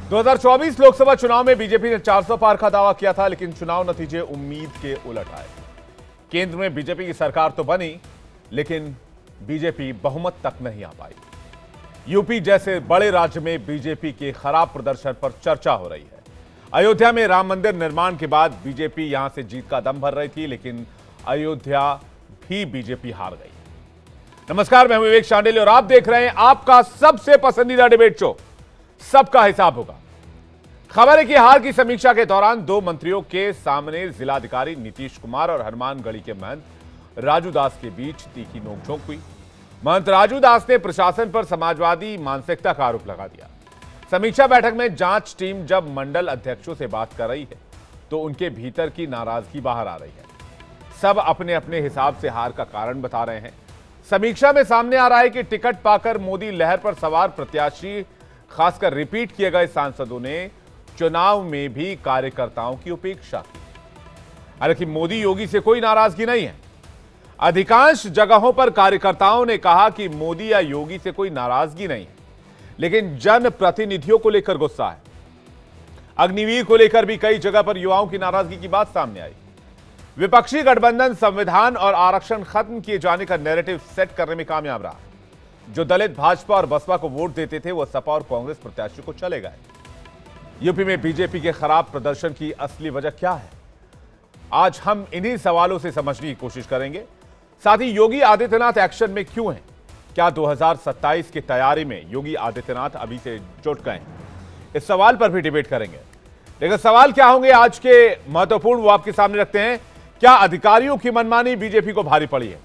2024 लोकसभा चुनाव में बीजेपी ने 400 पार का दावा किया था, लेकिन चुनाव नतीजे उम्मीद के उलट आए। केंद्र में बीजेपी की सरकार तो बनी, लेकिन बीजेपी बहुमत तक नहीं आ पाई। यूपी जैसे बड़े राज्य में बीजेपी के खराब प्रदर्शन पर चर्चा हो रही है। अयोध्या में राम मंदिर निर्माण के बाद बीजेपी यहां से जीत का दम भर रही थी, लेकिन अयोध्या भी बीजेपी हार गई। नमस्कार, मैं हूं विवेक शांडिल्य और आप देख रहे हैं आपका सबसे पसंदीदा डिबेट शो सबका हिसाब होगा। खबर है कि हार की समीक्षा के दौरान दो मंत्रियों के सामने जिलाधिकारी नीतीश कुमार और हनुमानगढ़ी के महंत राजू दास के बीच तीखी नोकझोंक हुई। महंत राजू दास ने प्रशासन पर समाजवादी मानसिकता का आरोप लगा दिया। समीक्षा बैठक में जांच टीम जब मंडल अध्यक्षों से बात कर रही है तो उनके भीतर की नाराजगी बाहर आ रही है। सब अपने अपने हिसाब से हार का कारण बता रहे हैं। समीक्षा में सामने आ रहा है कि टिकट पाकर मोदी लहर पर सवार प्रत्याशी, खासकर रिपीट किए गए सांसदों ने चुनाव में भी कार्यकर्ताओं की उपेक्षा की। हालांकि मोदी योगी से कोई नाराजगी नहीं है। अधिकांश जगहों पर कार्यकर्ताओं ने कहा कि मोदी या योगी से कोई नाराजगी नहीं है, लेकिन जनप्रतिनिधियों को लेकर गुस्सा है। अग्निवीर को लेकर भी कई जगह पर युवाओं की नाराजगी की बात सामने आई। विपक्षी गठबंधन संविधान और आरक्षण खत्म किए जाने का नैरेटिव सेट करने में कामयाब रहा। जो दलित भाजपा और बसपा को वोट देते थे, वो सपा और कांग्रेस प्रत्याशी को चले गए। यूपी में बीजेपी के खराब प्रदर्शन की असली वजह क्या है, आज हम इन्हीं सवालों से समझने की कोशिश करेंगे। साथ ही योगी आदित्यनाथ एक्शन में क्यों हैं? क्या 2027 की तैयारी में योगी आदित्यनाथ अभी से जुट गए? इस सवाल पर भी डिबेट करेंगे। लेकिन सवाल क्या होंगे आज के महत्वपूर्ण, वो आपके सामने रखते हैं। क्या अधिकारियों की मनमानी बीजेपी को भारी पड़ी है?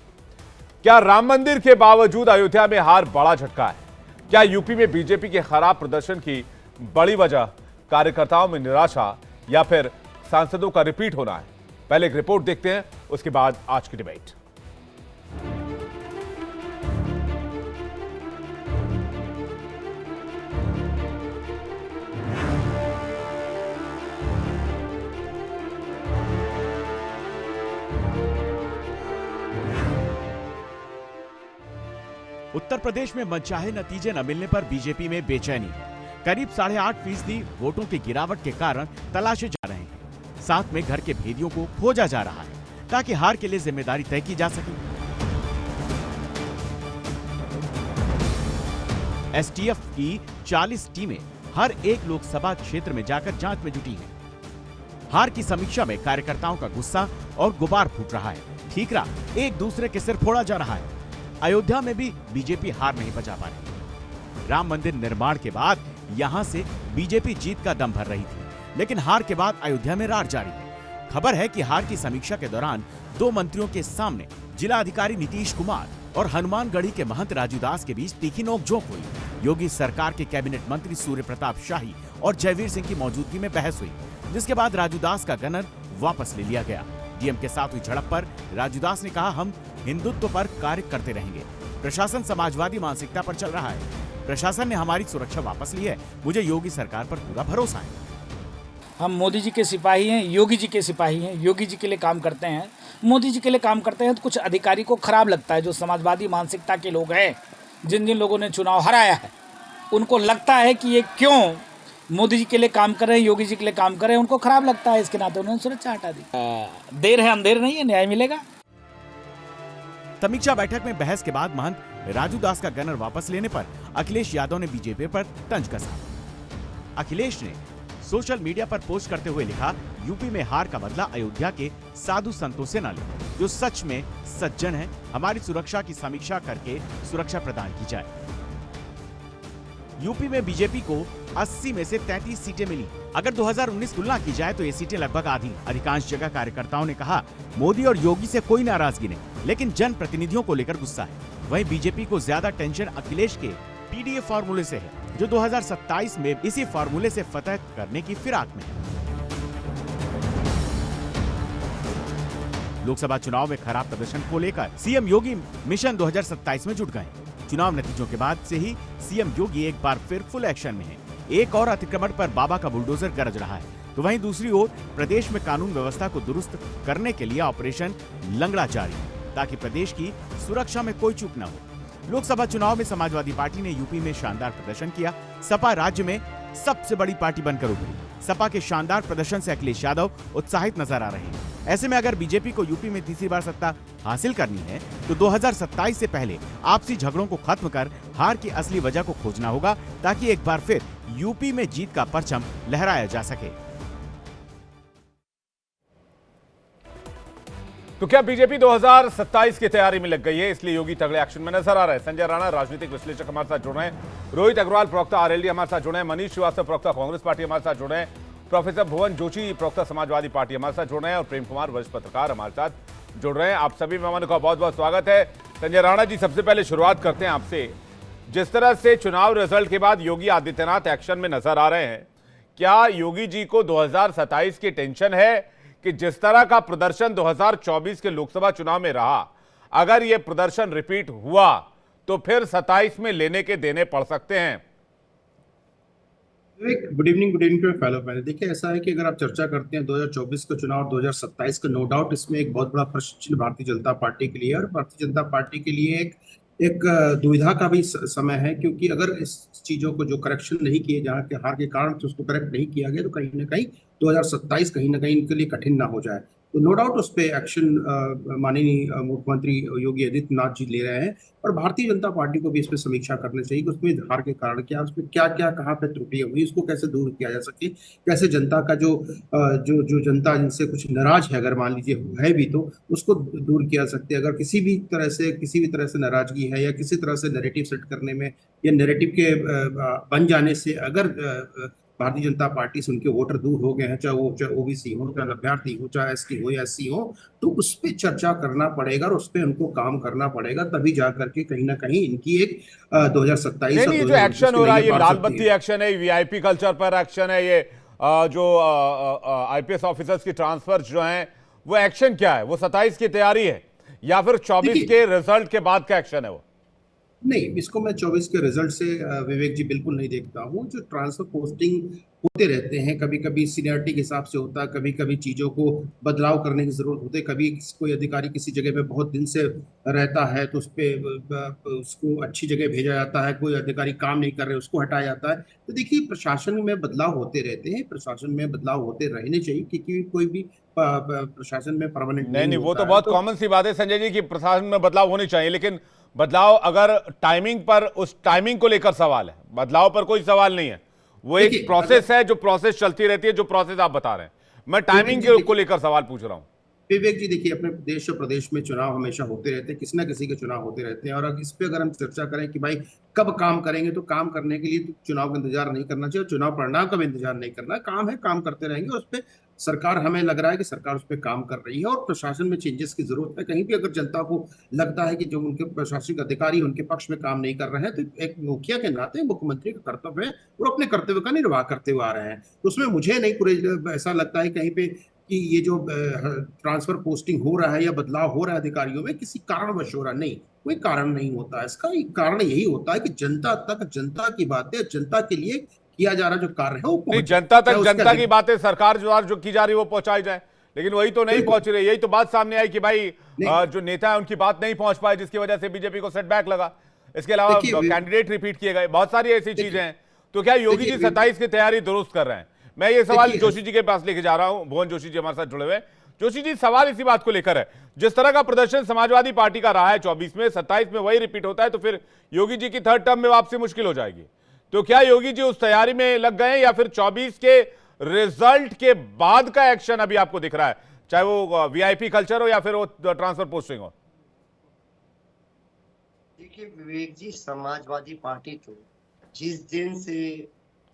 क्या राम मंदिर के बावजूद अयोध्या में हार बड़ा झटका है? क्या यूपी में बीजेपी के खराब प्रदर्शन की बड़ी वजह कार्यकर्ताओं में निराशा या फिर सांसदों का रिपीट होना है? पहले एक रिपोर्ट देखते हैं, उसके बाद आज की डिबेट। उत्तर प्रदेश में मनचाहे नतीजे न मिलने पर बीजेपी में बेचैनी। करीब 8.5% वोटों की गिरावट के कारण तलाशे जा रहे हैं। साथ में घर के भेदियों को खोजा जा रहा है ताकि हार के लिए जिम्मेदारी तय की जा सके। एसटीएफ की 40 टीमें हर एक लोकसभा क्षेत्र में जाकर जांच में जुटी हैं। हार की समीक्षा में कार्यकर्ताओं का गुस्सा और गुबार फूट रहा है। ठीकरा एक दूसरे के सिर फोड़ा जा रहा है। अयोध्या में भी बीजेपी हार नहीं बचा पा रही। राम मंदिर निर्माण के बाद यहां से बीजेपी जीत का दम भर रही थी, लेकिन हार के बाद अयोध्या में रार जारी है। खबर है कि हार की समीक्षा के दौरान दो मंत्रियों के सामने जिला अधिकारी नीतीश कुमार और हनुमानगढ़ी के महंत राजू दास के बीच तीखी नोकझोंक हुई। योगी सरकार के कैबिनेट मंत्री सूर्य प्रताप शाही और जयवीर सिंह की मौजूदगी में बहस हुई, जिसके बाद राजू दास का गनर वापस ले लिया गया। डीएम के साथ हुई झड़प पर राजू दास ने कहा, हम हिंदुत्व पर कार्य करते रहेंगे। प्रशासन समाजवादी मानसिकता पर चल रहा है। प्रशासन ने हमारी सुरक्षा वापस ली है। मुझे योगी सरकार पर पूरा भरोसा है। हम मोदी जी के सिपाही हैं, योगी जी के सिपाही हैं। योगी जी के लिए काम करते हैं, मोदी जी के लिए काम करते हैं। तो कुछ अधिकारी को खराब लगता है, जो समाजवादी मानसिकता के लोग हैं, जिन जिन लोगों ने चुनाव हराया है, उनको लगता है कि ये क्यों मोदी जी के लिए काम कर रहे हैं, योगी जी के लिए काम कर रहे हैं। उनको खराब लगता है, इसके नाते उन्होंने सुरक्षा हटा दी। देर है अंधेर नहीं है, न्याय मिलेगा। समीक्षा बैठक में बहस के बाद महंत राजू दास का गनर वापस लेने पर अखिलेश यादव ने बीजेपी पर तंज कसा। अखिलेश ने सोशल मीडिया पर पोस्ट करते हुए लिखा, यूपी में हार का बदला अयोध्या के साधु संतों से न ले, जो सच में सज्जन है। हमारी सुरक्षा की समीक्षा करके सुरक्षा प्रदान की जाए। यूपी में बीजेपी को 80 में से 33 सीटें मिली। अगर 2019 तुलना की जाए तो ये सीटें लगभग आधी। अधिकांश जगह कार्यकर्ताओं ने कहा, मोदी और योगी से कोई नाराजगी नहीं, लेकिन जन प्रतिनिधियों को लेकर गुस्सा है। वहीं बीजेपी को ज्यादा टेंशन अखिलेश के पीडीए फार्मूले से है, जो 2027 में इसी फार्मूले से फतह करने की फिराक में है। लोकसभा चुनाव में खराब प्रदर्शन को लेकर सीएम योगी मिशन 2027 में जुट गए। चुनाव नतीजों के बाद से ही सीएम योगी एक बार फिर फुल एक्शन में है। एक और अतिक्रमण पर बाबा का बुलडोजर गरज रहा है, तो वहीं दूसरी ओर प्रदेश में कानून व्यवस्था को दुरुस्त करने के लिए ऑपरेशन लंगड़ा जारी है, ताकि प्रदेश की सुरक्षा में कोई चूक न हो। लोकसभा चुनाव में समाजवादी पार्टी ने यूपी में शानदार प्रदर्शन किया। सपा राज्य में सबसे बड़ी पार्टी बनकर उभरी। सपा के शानदार प्रदर्शन से अखिलेश यादव उत्साहित नजर आ रहे हैं। ऐसे में अगर बीजेपी को यूपी में तीसरी बार सत्ता हासिल करनी है तो 2027 से पहले आपसी झगड़ों को खत्म कर हार की असली वजह को खोजना होगा, ताकि एक बार फिर यूपी में जीत का परचम लहराया जा सके। तो क्या बीजेपी 2027 की तैयारी में लग गई है, इसलिए योगी तगड़े एक्शन में नजर आ रहे हैं। संजय राणा राजनीतिक विश्लेषक हमारे साथ जुड़ रहे हैं, रोहित अग्रवाल प्रवक्ता आरएलडी हमारे साथ जुड़े हैं, मनीष श्रीवास्तव प्रवक्ता कांग्रेस पार्टी हमारे साथ जुड़े हैं, प्रोफेसर भुवन जोशी प्रवक्ता समाजवादी पार्टी हमारे साथ जुड़ रहे हैं और प्रेम कुमार वरिष्ठ पत्रकार हमारे साथ जुड़ रहे हैं। आप सभी मेहमानों का बहुत बहुत स्वागत है। संजय राणा जी, सबसे पहले शुरुआत करते हैं आपसे। जिस तरह से चुनाव रिजल्ट के बाद योगी आदित्यनाथ एक्शन में नजर आ रहे हैं, क्या योगी जी को 2027 की टेंशन है कि जिस तरह का प्रदर्शन 2024 के लोकसभा चुनाव में रहा, अगर यह प्रदर्शन रिपीट हुआ तो फिर 27 में लेने के देने पड़ सकते हैं? गुड इवनिंग टू फैलो पहले देखिए, ऐसा है कि अगर आप चर्चा करते हैं 2024 का चुनाव 2027 का, नो डाउट इसमें एक बहुत बड़ा प्रश्न चिन्ह भारतीय जनता पार्टी के लिए है और भारतीय जनता पार्टी के लिए एक दुविधा का भी समय है, क्योंकि अगर इस चीजों को जो करेक्शन नहीं किए, जहाँ के हार के कारण तो उसको करेक्ट नहीं किया गया, तो कहीं ना कहीं 2027 कहीं ना कहीं इनके लिए कठिन ना हो जाए। तो नो डाउट उस पर एक्शन माननीय मुख्यमंत्री योगी आदित्यनाथ जी ले रहे हैं और भारतीय जनता पार्टी को भी इस पर समीक्षा करनी चाहिए कि उसमें हार के कारण क्या, उसमें क्या क्या कहाँ पे त्रुटियां हुई, उसको कैसे दूर किया जा सके, कैसे जनता का जो जनता जिनसे कुछ नाराज है, अगर मान लीजिए है भी, तो उसको दूर किया जा सकते। अगर किसी भी तरह से नाराजगी है या किसी तरह से नैरेटिव सेट करने में या नैरेटिव के बन जाने से अगर भारतीय जनता पार्टी से उनके वोटर दूर हो गए हैं, चाहे ओबीसी हो, चाहे अभ्यर्थी हो, चाहे एसटी हो या एससी हो, तो उस पर चर्चा करना पड़ेगा और उस पर उनको काम करना पड़ेगा, तभी जा करके कहीं ना कहीं इनकी एक 2027 नहीं, जो एक्शन हो रहा है, ये लाल बत्ती एक्शन है, वीआईपी कल्चर पर एक्शन है, ये जो आईपीएस ऑफिसर्स की ट्रांसफर जो है, वो एक्शन क्या है? वो 27 की तैयारी है या फिर 24 के रिजल्ट के बाद का एक्शन है? वो नहीं, इसको मैं 24 के रिजल्ट से विवेक जी बिल्कुल नहीं देखता हूँ। जो ट्रांसफर पोस्टिंग होते रहते हैं, कभी कभी सीनियरिटी के हिसाब से होता है, कभी कभी चीज़ों को बदलाव करने की ज़रूरत होती है, कभी कोई अधिकारी किसी जगह पे बहुत दिन से रहता है तो उस पर उसको अच्छी जगह भेजा जाता है, कोई अधिकारी काम नहीं कर रहे उसको हटाया जाता है। तो देखिए, प्रशासन में बदलाव होते रहते हैं, प्रशासन में बदलाव होते रहने चाहिए, क्योंकि कोई भी प्रशासन में परमानेंट नहीं, वो तो बहुत कॉमन सी बात है संजय जी कि प्रशासन में बदलाव होने चाहिए, लेकिन बदलाव अगर टाइमिंग पर, उस टाइमिंग को लेकर सवाल है, बदलाव पर कोई सवाल नहीं है। वो एक प्रोसेस है, जो प्रोसेस चलती रहती है, जो प्रोसेस आप बता रहे हैं। मैं टाइमिंग को लेकर सवाल पूछ रहा हूं। विवेक जी देखिए, अपने देश और प्रदेश में चुनाव हमेशा होते रहते हैं, किसी ना किसी के चुनाव होते रहते हैं, और इस पे अगर हम चर्चा करें कि भाई कब काम करेंगे, तो काम करने के लिए तो चुनाव का इंतजार नहीं करना चाहिए, चुनाव परिणाम का भी इंतजार नहीं करना। काम है, काम करते रहेंगे। उस पर सरकार, हमें लग रहा है कि सरकार उस पर काम कर रही है और प्रशासन में चेंजेस की जरूरत है। कहीं भी अगर जनता को लगता है कि जो उनके प्रशासनिक अधिकारी उनके पक्ष में काम नहीं कर रहे हैं, तो एक मुखिया के नाते मुख्यमंत्री का कर्तव्य है और अपने कर्तव्य का निर्वाह करते हुए आ रहे हैं। तो उसमें मुझे नहीं पूरे ऐसा लगता है कहीं पे कि ये जो ट्रांसफर पोस्टिंग हो रहा है या बदलाव हो रहा है अधिकारियों में, किसी कारणवश हो रहा नहीं, कोई कारण नहीं होता है। इसका एक कारण यही होता है कि जनता तक जनता की बातें, जनता के लिए किया जा रहा जो कार्य है वो नहीं, जनता तक जनता की बातें सरकार जो की जा रही है वो पहुंचाई जाए, लेकिन वही तो नहीं पहुंच रही। यही तो बात सामने आई कि भाई जो नेता है उनकी बात नहीं पहुंच पाए, जिसकी वजह से बीजेपी को सेटबैक लगा। इसके अलावा कैंडिडेट रिपीट किए गए, बहुत सारी ऐसी चीजें हैं। तो क्या योगी जी 27 की तैयारी दुरुस्त कर रहे हैं? मैं ये सवाल जोशी जी के पास लेके जा रहा हूं, भुवन जोशी जी हमारे साथ जुड़े हुए। जोशी जी, सवाल इसी बात को लेकर है, जिस तरह का प्रदर्शन समाजवादी पार्टी का रहा है 24 में, 27 में वही रिपीट होता है तो फिर योगी जी की थर्ड टर्म में वापसी मुश्किल हो जाएगी। तो क्या योगी जी उस तैयारी में लग गए या फिर 24 के रिजल्ट के बाद का एक्शन अभी आपको दिख रहा है, चाहे वो वीआईपी कल्चर हो या फिर वो ट्रांसफर पोस्टिंग हो? देखिए विवेक जी, समाजवादी पार्टी तो जिस दिन से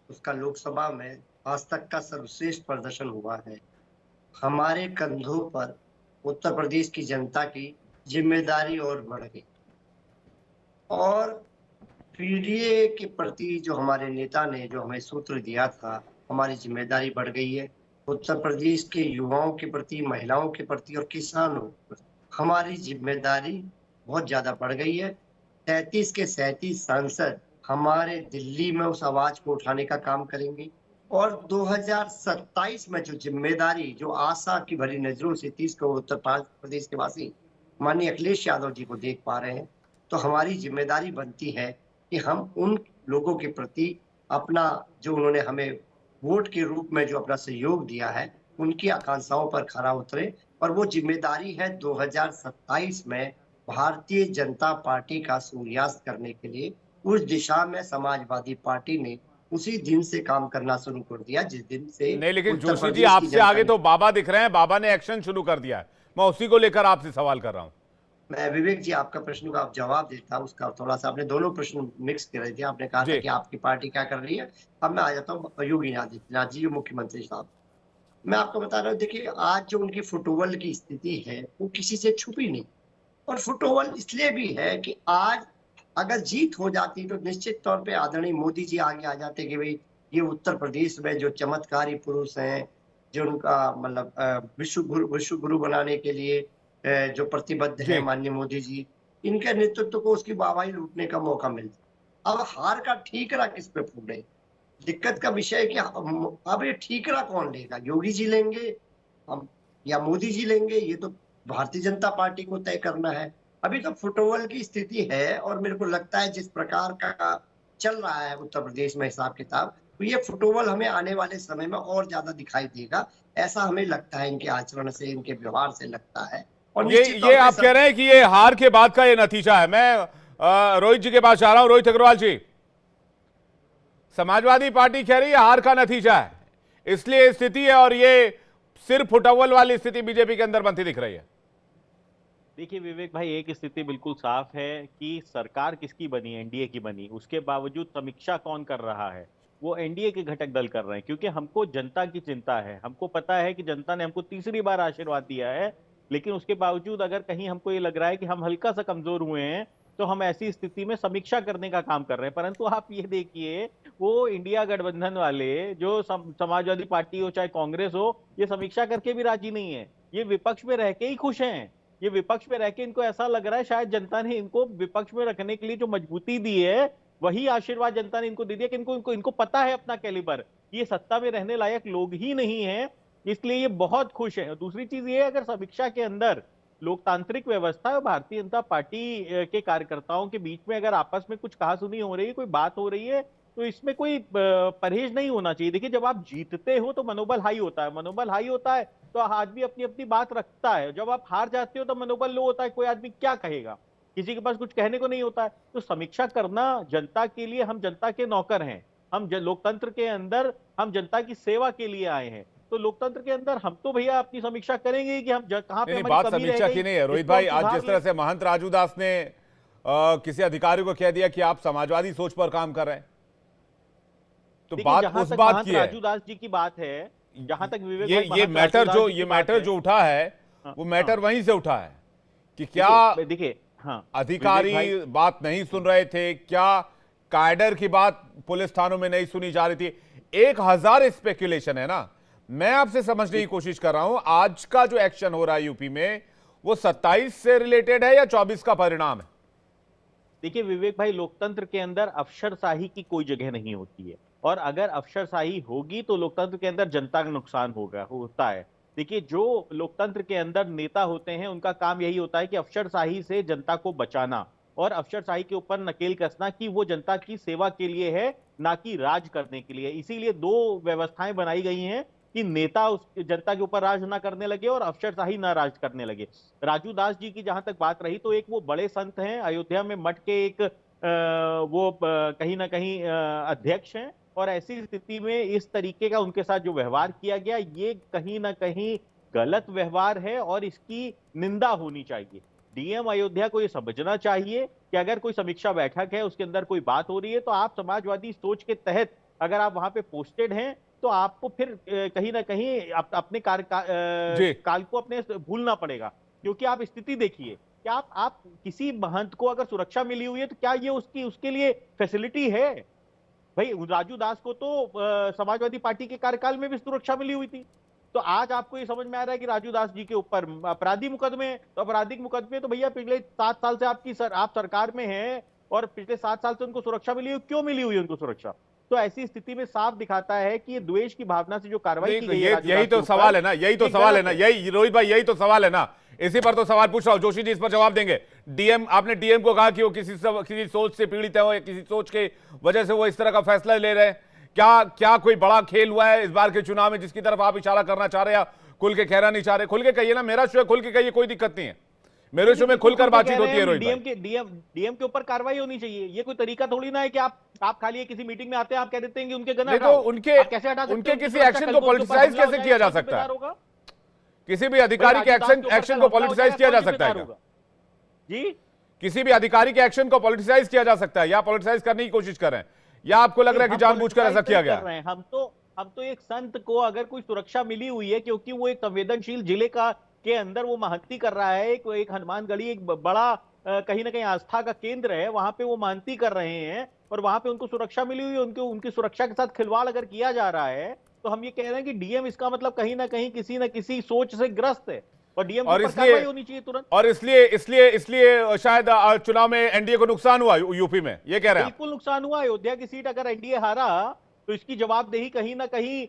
उसका लोकसभा में आज तक का सर्वश्रेष्ठ प्रदर्शन हुआ है, हमारे कंधों पर उत्तर प्रदेश की जनता की जिम्मेदारी और बढ़ गई और पीडीए के प्रति जो हमारे नेता ने जो हमें सूत्र दिया था, हमारी जिम्मेदारी बढ़ गई है। उत्तर प्रदेश के युवाओं के प्रति, महिलाओं के प्रति और किसानों के प्रति हमारी जिम्मेदारी बहुत ज्यादा बढ़ गई है। 33 के 37 सांसद हमारे दिल्ली में उस आवाज को उठाने का काम करेंगे और 2027 में जो जिम्मेदारी, जो आशा की भरी नजरों से 30 करोड़ उत्तर प्रदेश के वासी माननीय अखिलेश यादव जी को देख पा रहे हैं, तो हमारी जिम्मेदारी बनती है कि हम उन लोगों के प्रति अपना जो उन्होंने हमें वोट के रूप में जो अपना सहयोग दिया है, उनकी आकांक्षाओं पर खरा उतरे और वो जिम्मेदारी है 2027 में भारतीय जनता पार्टी का सूर्यास्त करने के लिए उस दिशा में समाजवादी पार्टी ने उसी दिन से काम करना शुरू कर दिया जिस दिन से नहीं, लेकिन उत्तर जोशी जी प्रदेश की आपसे जनता आगे ने- तो बाबा दिख रहे हैं, बाबा ने एक्शन शुरू कर दिया है। मैं उसी को लेकर आपसे सवाल कर रहा हूं। मैं विवेक जी आपका प्रश्न का आप जवाब देता, उसका थोड़ा सा आपने दोनों प्रश्न मिक्स कर रहे थे। आपने कहा था जी। कि आपकी पार्टी क्या कर रही है। अब मैं आ जाता हूँ योगी आदित्यनाथ जी जो मुख्यमंत्री साहब। मैं आपको बता रहा हूँ, देखिए आज जो उनकी फुटबॉल की स्थिति है वो किसी से छुपी नहीं, और फुटबॉल इसलिए भी है कि आज अगर जीत हो जाती तो निश्चित तौर पे आदरणीय मोदी जी आगे आ जाते कि भाई ये उत्तर प्रदेश में जो चमत्कारी पुरुष हैं, जो उनका मतलब विश्व गुरु बनाने के लिए जो प्रतिबद्ध जी। है माननीय मोदी जी, इनके नेतृत्व को उसकी वाहवाही लूटने का मौका मिलता। अब हार का ठीकरा किस पे फूटे, दिक्कत का विषय है कि अब ये ठीकरा कौन लेगा, योगी जी लेंगे हम या मोदी जी लेंगे, ये तो भारतीय जनता पार्टी को तय करना है। अभी तो फुटबॉल की स्थिति है और मेरे को लगता है जिस प्रकार का चल रहा है उत्तर प्रदेश में हिसाब किताब, तो ये फुटबॉल हमें आने वाले समय में और ज्यादा दिखाई देगा, ऐसा हमें लगता है इनके आचरण से, इनके व्यवहार से लगता है। और निश्चित तौर ये पे आप कह रहे हैं कि ये हार के बाद का ये नतीजा है। मैं रोहित जी के पास जा रहा हूं। रोहित अग्रवाल जी, समाजवादी पार्टी कह रही है हार का नतीजा है, इसलिए स्थिति है, और ये सिर्फ फुटबॉल वाली स्थिति बीजेपी के अंदर बनती दिख रही है। देखिए विवेक भाई, एक स्थिति बिल्कुल साफ है कि सरकार किसकी बनी, एनडीए की बनी, उसके बावजूद समीक्षा कौन कर रहा है, वो एनडीए के घटक दल कर रहे हैं। क्योंकि हमको जनता की चिंता है, हमको पता है कि जनता ने हमको तीसरी बार आशीर्वाद दिया है, लेकिन उसके बावजूद अगर कहीं हमको ये लग रहा है कि हम हल्का सा कमजोर हुए हैं, तो हम ऐसी स्थिति में समीक्षा करने का काम कर रहे हैं। परंतु आप ये देखिए, वो इंडिया गठबंधन वाले जो समाजवादी पार्टी हो चाहे कांग्रेस हो, ये समीक्षा करके भी राजी नहीं है, ये विपक्ष में रह के ही खुश हैं। ये विपक्ष में रह के इनको ऐसा लग रहा है शायद जनता ने इनको विपक्ष में रखने के लिए जो मजबूती दी है, वही आशीर्वाद जनता ने इनको दे दिया कि इनको पता है अपना कैलिबर, ये सत्ता में रहने लायक लोग ही नहीं है, इसलिए ये बहुत खुश है। दूसरी चीज ये, अगर समीक्षा के अंदर लोकतांत्रिक व्यवस्था और भारतीय जनता पार्टी के कार्यकर्ताओं के बीच में अगर आपस में कुछ कहासुनी हो रही है, कोई बात हो रही है, तो इसमें कोई परहेज नहीं होना चाहिए। देखिए, जब आप जीतते हो तो मनोबल हाई होता है, मनोबल हाई होता है तो आदमी अपनी अपनी बात रखता है। जब आप हार जाते हो तो मनोबल लो होता है, कोई आदमी क्या कहेगा, किसी के पास कुछ कहने को नहीं होता है। तो समीक्षा करना जनता के लिए, हम जनता के नौकर हैं, हम लोकतंत्र के अंदर हम जनता की सेवा के लिए आए हैं, तो लोकतंत्र के अंदर हम तो भैया अपनी समीक्षा करेंगे कि हम कहां पे हमारी बात कमी रह समीक्षा गई, की नहीं है रोहित इसको भाई। हम आज सुधार जिस तरह से महंत राजू दास ने किसी अधिकारी को कह दिया कि आप समाजवादी सोच पर काम कर रहे हैं, तो देखिए, बात जहां उस तक बात महंत की है। राजू दास जी की बात है, जहां तक विवेक ये भाई महंत मैटर राजू जो दास जी ये की बात मैटर है, जो उठा है, वो मैटर वहीं से उठा है कि क्या देखिए हाँ अधिकारी विवेक भाई, बात नहीं सुन रहे थे, क्या कैडर की बात पुलिस थानों में नहीं सुनी जा रही थी। 1000 स्पेकुलेशन है ना। मैं आपसे समझने की कोशिश कर रहा हूं, आज का जो एक्शन हो रहा है यूपी में, वो 27 से रिलेटेड है या 24 का परिणाम है? देखिए विवेक भाई, लोकतंत्र के अंदर अफसरशाही की कोई जगह नहीं होती है, और अगर अफसरशाही होगी तो लोकतंत्र के अंदर जनता का नुकसान होता है। देखिए, जो लोकतंत्र के अंदर नेता होते हैं, उनका काम यही होता है कि अफसरशाही से जनता को बचाना और अफसरशाही के ऊपर नकेल कसना कि वो जनता की सेवा के लिए है, ना कि राज करने के लिए। इसीलिए 2 व्यवस्थाएं बनाई गई हैं कि नेता उस जनता के ऊपर राज ना करने लगे और अफसरशाही ना राज करने लगे। राजू दास जी की जहां तक बात रही, तो एक वो बड़े संत हैं, अयोध्या में मठ के एक कहीं ना कहीं अध्यक्ष हैं, और ऐसी स्थिति में इस तरीके का उनके साथ जो व्यवहार किया गया, ये कहीं ना कहीं गलत व्यवहार है और इसकी निंदा होनी चाहिए। डीएम अयोध्या को ये समझना चाहिए कि अगर कोई समीक्षा बैठक है, उसके अंदर कोई बात हो रही है, तो आप समाजवादी सोच के तहत अगर आप वहां पे पोस्टेड हैं, तो आपको फिर कहीं ना कहीं अपने काल को अपने भूलना पड़ेगा। क्योंकि आप स्थिति देखिए कि आप किसी महंत को अगर सुरक्षा मिली हुई है, तो क्या ये उसके लिए फैसिलिटी है? भाई, राजू दास को तो समाजवादी पार्टी के कार्यकाल में भी सुरक्षा मिली हुई थी। तो आज आपको ये समझ में आ रहा है कि राजू दास जी के ऊपर आपराधिक मुकदमे, तो आपराधिक मुकदमे तो भैया पिछले 7 साल से आप सरकार में हैं, और पिछले 7 साल से उनको सुरक्षा मिली हुई, क्यों मिली हुई है उनको सुरक्षा? तो ऐसी स्थिति में साफ दिखाता है कि ये द्वेष की भावना से जो कार्रवाई की गई है, यही तो सवाल है ना, यही तो सवाल है ना, यही रोहित भाई, यही तो सवाल है ना। इसी पर तो सवाल पूछ रहा हूं, जोशी जी इस पर जवाब देंगे। डीएम, आपने डीएम को कहा कि वो किसी सोच से पीड़ित है, या किसी सोच के वजह से वो इस तरह का फैसला ले रहे हैं। क्या कोई बड़ा खेल हुआ है इस बार के चुनाव में जिसकी तरफ आप इशारा करना चाह रहे हैं, या खुल के कहना नहीं चाह रहे? खुल के कहिए ना, मेरा शो है, खुल के कहिए, कोई दिक्कत नहीं है। मेरे शो में खुलकर बातचीत होती है रोहित भाई। डीएम के ऊपर कार्रवाई होनी चाहिए। ये कोई तरीका थोड़ी ना है कि आप खाली किसी मीटिंग में आते हैं, आप कह देते हैं कि उनके गन नहीं, तो उनके किसी एक्शन को पॉलिटिसाइज कैसे किया जा सकता है? किसी भी अधिकारी के एक्शन को पॉलिटिसाइज किया जा सकता है क्या? जी, किसी भी अधिकारी के एक्शन को पॉलिटिसाइज किया जा सकता है, या पॉलिटिसाइज करने की कोशिश कर रहे हैं, या आपको लग रहा है कि जानबूझकर ऐसा किया गया? हम तो एक संत को अगर कोई सुरक्षा मिली हुई है क्योंकि वो एक संवेदनशील जिले के अंदर वो महंती कर रहा है, एक हनुमानगढ़ी एक बड़ा कहीं ना कहीं आस्था का केंद्र है, वहां पे वो महंती कर रहे हैं और वहां पे उनको सुरक्षा मिली हुई है, उनकी सुरक्षा के साथ खिलवाड़ अगर किया जा रहा है तो हम ये कह रहे हैं कि डीएम इसका मतलब कहीं ना कहीं किसी न किसी सोच से ग्रस्त है और डीएम और पर कार्रवाई होनी चाहिए तुरंत। और इसलिए शायद चुनाव में एनडीए को नुकसान हुआ यूपी में, ये कह रहे हैं? बिल्कुल नुकसान हुआ। अयोध्या की सीट अगर एनडीए हारा तो इसकी जवाबदेही कहीं ना कहीं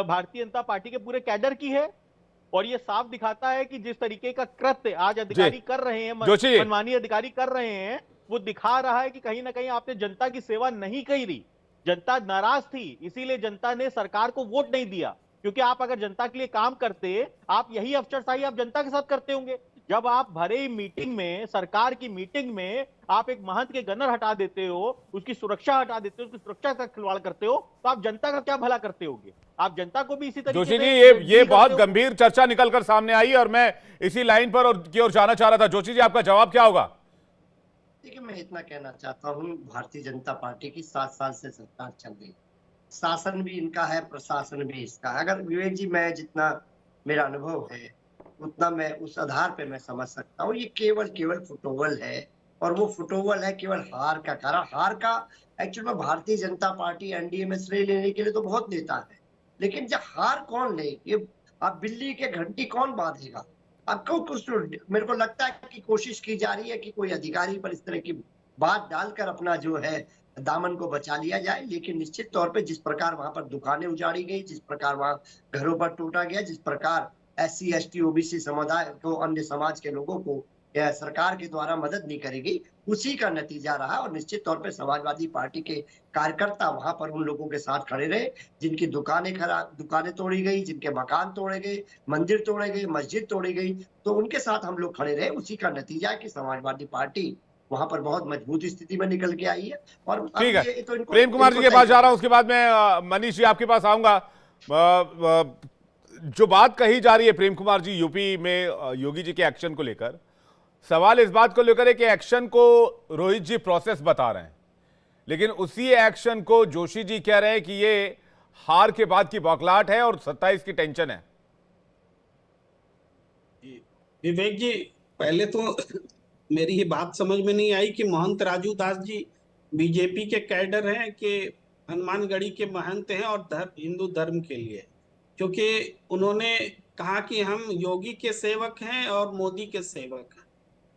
भारतीय जनता पार्टी के पूरे कैडर की है, और ये साफ दिखाता है कि जिस तरीके का कृत्य आज अधिकारी कर रहे हैं, मनमानी अधिकारी कर रहे हैं, वो दिखा रहा है कि कहीं ना कहीं आपने जनता की सेवा नहीं करी। जनता नाराज थी, इसीलिए जनता ने सरकार को वोट नहीं दिया, क्योंकि आप अगर जनता के लिए काम करते, आप यही अफसरशाही आप जनता के साथ करते होंगे। जब आप भरे मीटिंग में, सरकार की मीटिंग में आप एक महंत के गनर हटा देते हो, उसकी सुरक्षा हटा देते हो, उसकी सुरक्षा का खिलवाड़ करते हो, तो आप जनता का क्या भला करते होगे? आप जनता को भी इसी तरीके जोशी जी, से ये बहुत गंभीर चर्चा निकलकर सामने आई और मैं इसी लाइन पर की ओर जाना चाह रहा था। जोशी जी, आपका जवाब क्या होगा? देखिए, मैं इतना कहना चाहता हूँ, भारतीय जनता पार्टी की 7 साल से सरकार चल रही है, शासन भी इनका है, प्रशासन भी इसका है। अगर विवेक जी, मैं जितना मेरा अनुभव है उतना मैं उस आधार पे मैं समझ सकता हूँ, ये केवल फुटबॉल है, और वो फुटबॉल है केवल हार का कारण। हार का एक्चुअल में भारतीय जनता पार्टी एनडीए में श्रेय लेने के लिए तो बहुत नेता है, लेकिन जब हार कौन ले, ये अब बिल्ली के घंटी कौन बांधेगा? आपको कुछ मेरे को लगता है कि कोशिश की जा रही है कि कोई अधिकारी पर इस तरह की बात डालकर अपना जो है दामन को बचा लिया जाए, लेकिन निश्चित तौर पे जिस प्रकार वहां पर दुकानें उजाड़ी गई, जिस प्रकार वहां घरों पर टूटा गया, जिस प्रकार SC ST OBC समुदाय को, अन्य समाज के लोगों को सरकार के द्वारा मदद नहीं करेगी, उसी का नतीजा रहा। और निश्चित तौर पे समाजवादी पार्टी के कार्यकर्ता वहां पर उन लोगों के साथ खड़े रहे जिनकी दुकानें तोड़ी गई, जिनके मकान तोड़े गए, मंदिर तोड़े गए, मस्जिद तोड़ी गई, तो उनके साथ हम लोग खड़े रहे। उसी का नतीजा है कि समाजवादी पार्टी वहां पर बहुत मजबूत स्थिति में निकल के आई है। और ठीक है, तो प्रेम कुमार जी के पास जा रहा हूं, उसके बाद मैं मनीष जी आपके पास आऊंगा। जो बात कही जा रही है प्रेम कुमार जी, यूपी में योगी जी के एक्शन को लेकर, सवाल इस बात को लेकर है कि एक्शन को रोहित जी प्रोसेस बता रहे हैं, लेकिन उसी एक्शन को जोशी जी कह रहे हैं कि ये हार के बाद की बौखलाहट है और 27 की टेंशन है। विवेक जी, पहले तो मेरी ये बात समझ में नहीं आई कि महंत राजू दास जी बीजेपी के कैडर हैं कि हनुमानगढ़ी के महंत हैं और हिंदू धर्म के लिए, क्योंकि उन्होंने कहा कि हम योगी के सेवक हैं और मोदी के सेवक हैं।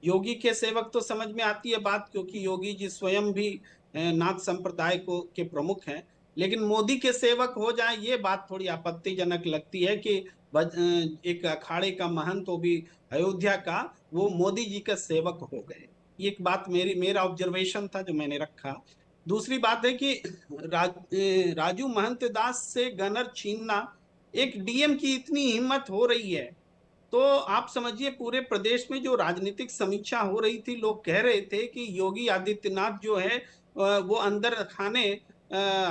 योगी के सेवक तो समझ में आती है बात, क्योंकि योगी जी स्वयं भी नाथ संप्रदाय के प्रमुख हैं, लेकिन मोदी के सेवक हो जाए ये बात थोड़ी आपत्तिजनक लगती है कि एक अखाड़े का महंत, वो भी अयोध्या का, वो मोदी जी का सेवक हो गए। ये एक बात मेरा ऑब्जर्वेशन था जो मैंने रखा। दूसरी बात है कि राजू महंत दास से गनर छीनना, एक डीएम की इतनी हिम्मत हो रही है तो आप समझिए पूरे प्रदेश में जो राजनीतिक समीक्षा हो रही थी, लोग कह रहे थे कि योगी आदित्यनाथ जो है वो अंदर खाने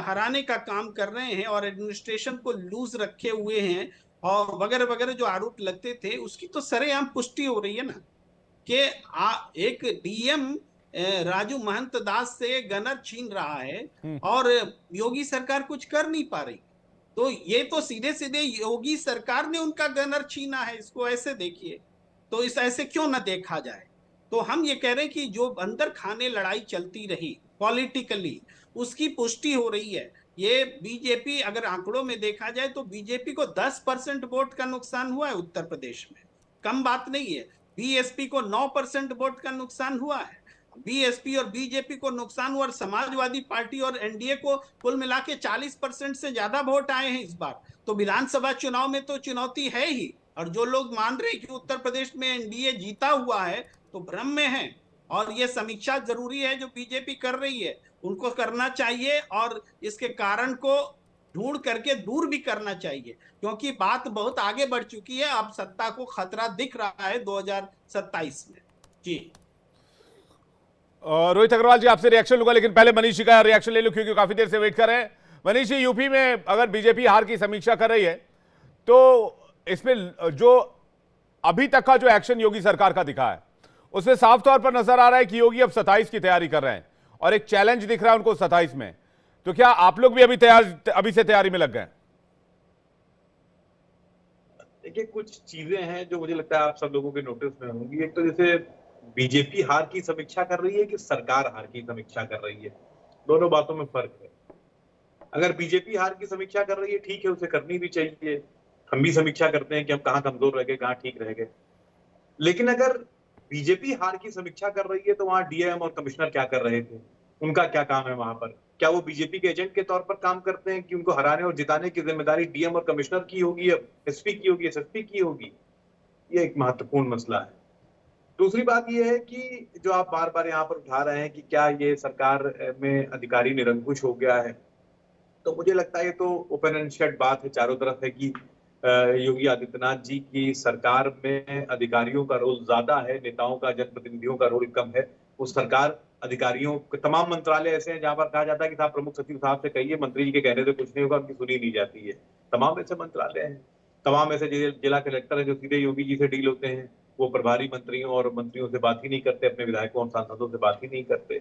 हराने का काम कर रहे हैं और एडमिनिस्ट्रेशन को लूज रखे हुए हैं और वगैरह वगैरह जो आरोप लगते थे, उसकी तो सरेआम पुष्टि हो रही है ना कि एक डीएम राजू महंत दास से गनर छीन रहा है और योगी सरकार कुछ कर नहीं पा रही। तो ये तो सीधे सीधे योगी सरकार ने उनका गनर छीना है, इसको ऐसे देखिए। तो इस ऐसे क्यों ना देखा जाए? तो हम ये कह रहे हैं कि जो अंदर खाने लड़ाई चलती रही पॉलिटिकली, उसकी पुष्टि हो रही है। ये बीजेपी, अगर आंकड़ों में देखा जाए तो बीजेपी को 10% वोट का नुकसान हुआ है उत्तर प्रदेश में, कम बात नहीं है। बीएसपी को 9% वोट का नुकसान हुआ है। बीएसपी और बीजेपी को नुकसान हुआ और समाजवादी पार्टी और एनडीए को कुल मिला के 40% से ज्यादा वोट आए हैं इस बार। तो विधानसभा चुनाव में तो चुनौती है ही, और जो लोग मान रहे हैं कि उत्तर प्रदेश में एनडीए जीता हुआ है तो भ्रम में है। और ये समीक्षा जरूरी है जो बीजेपी कर रही है, उनको करना चाहिए और इसके कारण को ढूंढ करके दूर भी करना चाहिए, क्योंकि बात बहुत आगे बढ़ चुकी है। अब सत्ता को खतरा दिख रहा है 2027 में। जी रोहित अग्रवाल जी, आपसे रिएक्शन लूंगा, लेकिन पहले मनीष जी का रिएक्शन ले लूं क्योंकि काफी देर से वेट कर रहे हैं। मनीष जी, यूपी में अगर बीजेपी हार की समीक्षा कर रही है तो इसमें जो अभी तक का जो एक्शन योगी सरकार का दिखा है उसमें साफ तौर पर नजर आ रहा है कि योगी अब 27 की तैयारी कर रहे हैं और एक चैलेंज दिख रहा है उनको 27 में। तो क्या आप लोग भी अभी से तैयारी में लग गए? देखिए, कुछ चीजें हैं जो मुझे लगता है आप सब लोगों के नोटिस में होंगी। एक तो जैसे बीजेपी हार की समीक्षा कर रही है कि सरकार हार की समीक्षा कर रही है, दोनों बातों में फर्क है। अगर बीजेपी हार की समीक्षा कर रही है, ठीक है, उसे करनी भी चाहिए। हम भी समीक्षा करते हैं कि हम कहाँ कमजोर रह गए, कहाँ ठीक रह गए। लेकिन अगर बीजेपी हार की समीक्षा कर रही है तो वहां डीएम और कमिश्नर क्या कर रहे थे, उनका क्या काम है वहां पर? क्या वो बीजेपी के एजेंट के तौर पर काम करते हैं कि उनको हराने और जिताने की जिम्मेदारी डीएम और कमिश्नर की होगी, अब एसपी की होगी, एसएसपी की होगी? ये एक महत्वपूर्ण मसला है। दूसरी बात यह है कि जो आप बार बार यहाँ पर उठा रहे हैं कि क्या ये सरकार में अधिकारी निरंकुश हो गया है, तो मुझे लगता है ये तो ओपन एंड शट बात है चारों तरफ है कि योगी आदित्यनाथ जी की सरकार में अधिकारियों का रोल ज्यादा है, नेताओं का, जनप्रतिनिधियों का रोल कम है। वो सरकार अधिकारियों के तमाम मंत्रालय ऐसे हैं जहां पर कहा जाता है कि साहब प्रमुख सचिव साहब से कहिए, मंत्री जी के कहने से कुछ नहीं होगा, उनकी सुनी नहीं जाती है। तमाम ऐसे मंत्रालय हैं, तमाम ऐसे जिला कलेक्टर हैं जो सीधे योगी जी से डील होते हैं। वो प्रभारी मंत्रियों और मंत्रियों से बात ही नहीं करते, अपने विधायकों और सांसदों से बात ही नहीं करते।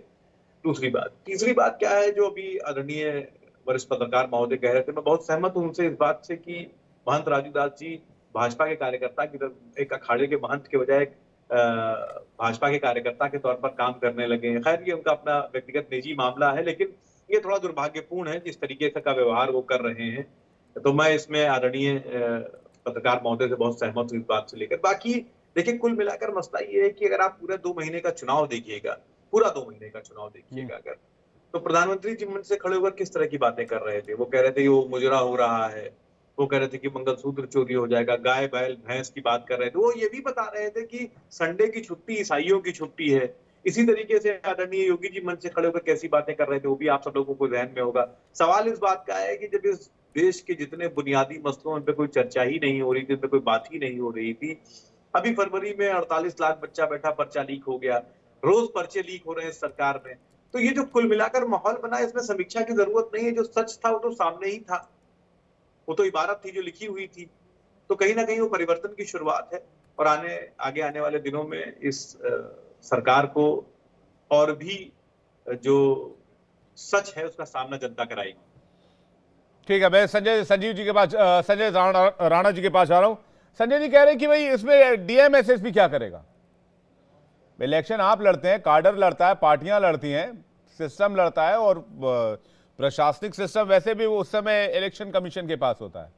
दूसरी बात, तीसरी बात क्या है जो अभी आदरणीय वरिष्ठ पत्रकार महोदय कह रहे थे, मैं बहुत सहमत हूं उनसे इस बात से कि महंत राजू दास जी भाजपा के कार्यकर्ता की तरफ, एक अखाड़े के महंत के बजाय भाजपा के कार्यकर्ता के तौर पर काम करने लगे हैं। खैर, ये उनका अपना व्यक्तिगत निजी मामला है, लेकिन ये थोड़ा दुर्भाग्यपूर्ण है जिस तरीके से का व्यवहार वो कर रहे हैं। तो मैं इसमें आदरणीय पत्रकार महोदय से बहुत सहमत हूँ इस बात से लेकर। बाकी देखिए, कुल मिलाकर मसला ये है कि अगर आप पूरे 2 महीने का चुनाव देखिएगा, पूरा 2 महीने का चुनाव देखिएगा अगर, तो प्रधानमंत्री जी मंच से खड़े होकर किस तरह की बातें कर रहे थे। वो कह रहे थे कि वो मुजरा हो रहा है, वो कह रहे थे कि मंगलसूत्र चोरी हो जाएगा, गाय बैल भैंस की बात कर रहे थे। वो ये भी बता रहे थे कि संडे की छुट्टी ईसाइयों की छुट्टी है। इसी तरीके से आदरणीय योगी जी मंच से खड़े होकर कैसी बातें कर रहे थे, वो भी आप सब लोगों को ध्यान में होगा। सवाल इस बात का है कि जब इस देश के जितने बुनियादी मसलों पे कोई चर्चा ही नहीं हो रही थी, कोई बात ही नहीं हो रही थी, अभी फरवरी में 48 लाख बच्चा बैठा, पर्चा लीक हो गया, रोज पर्चे लीक हो रहे हैं सरकार में। तो ये जो कुल मिलाकर माहौल बना, इसमें समीक्षा की जरूरत नहीं है। जो सच था वो तो सामने ही था, वो तो इबारत थी जो लिखी हुई थी। तो कहीं ना कहीं वो परिवर्तन की शुरुआत है और आगे आने वाले दिनों में इस सरकार को और भी जो सच है उसका सामना जनता कराएगी। ठीक है, मैं संजीव जी के पास, संजय राणा जी के पास जा रहा हूं। संजय जी कह रहे हैं कि भाई इसमें डीएम एसएसपी क्या करेगा? इलेक्शन आप लड़ते हैं, काडर लड़ता है, पार्टियां लड़ती हैं, सिस्टम लड़ता है और प्रशासनिक सिस्टम वैसे भी उस समय इलेक्शन कमीशन के पास होता है।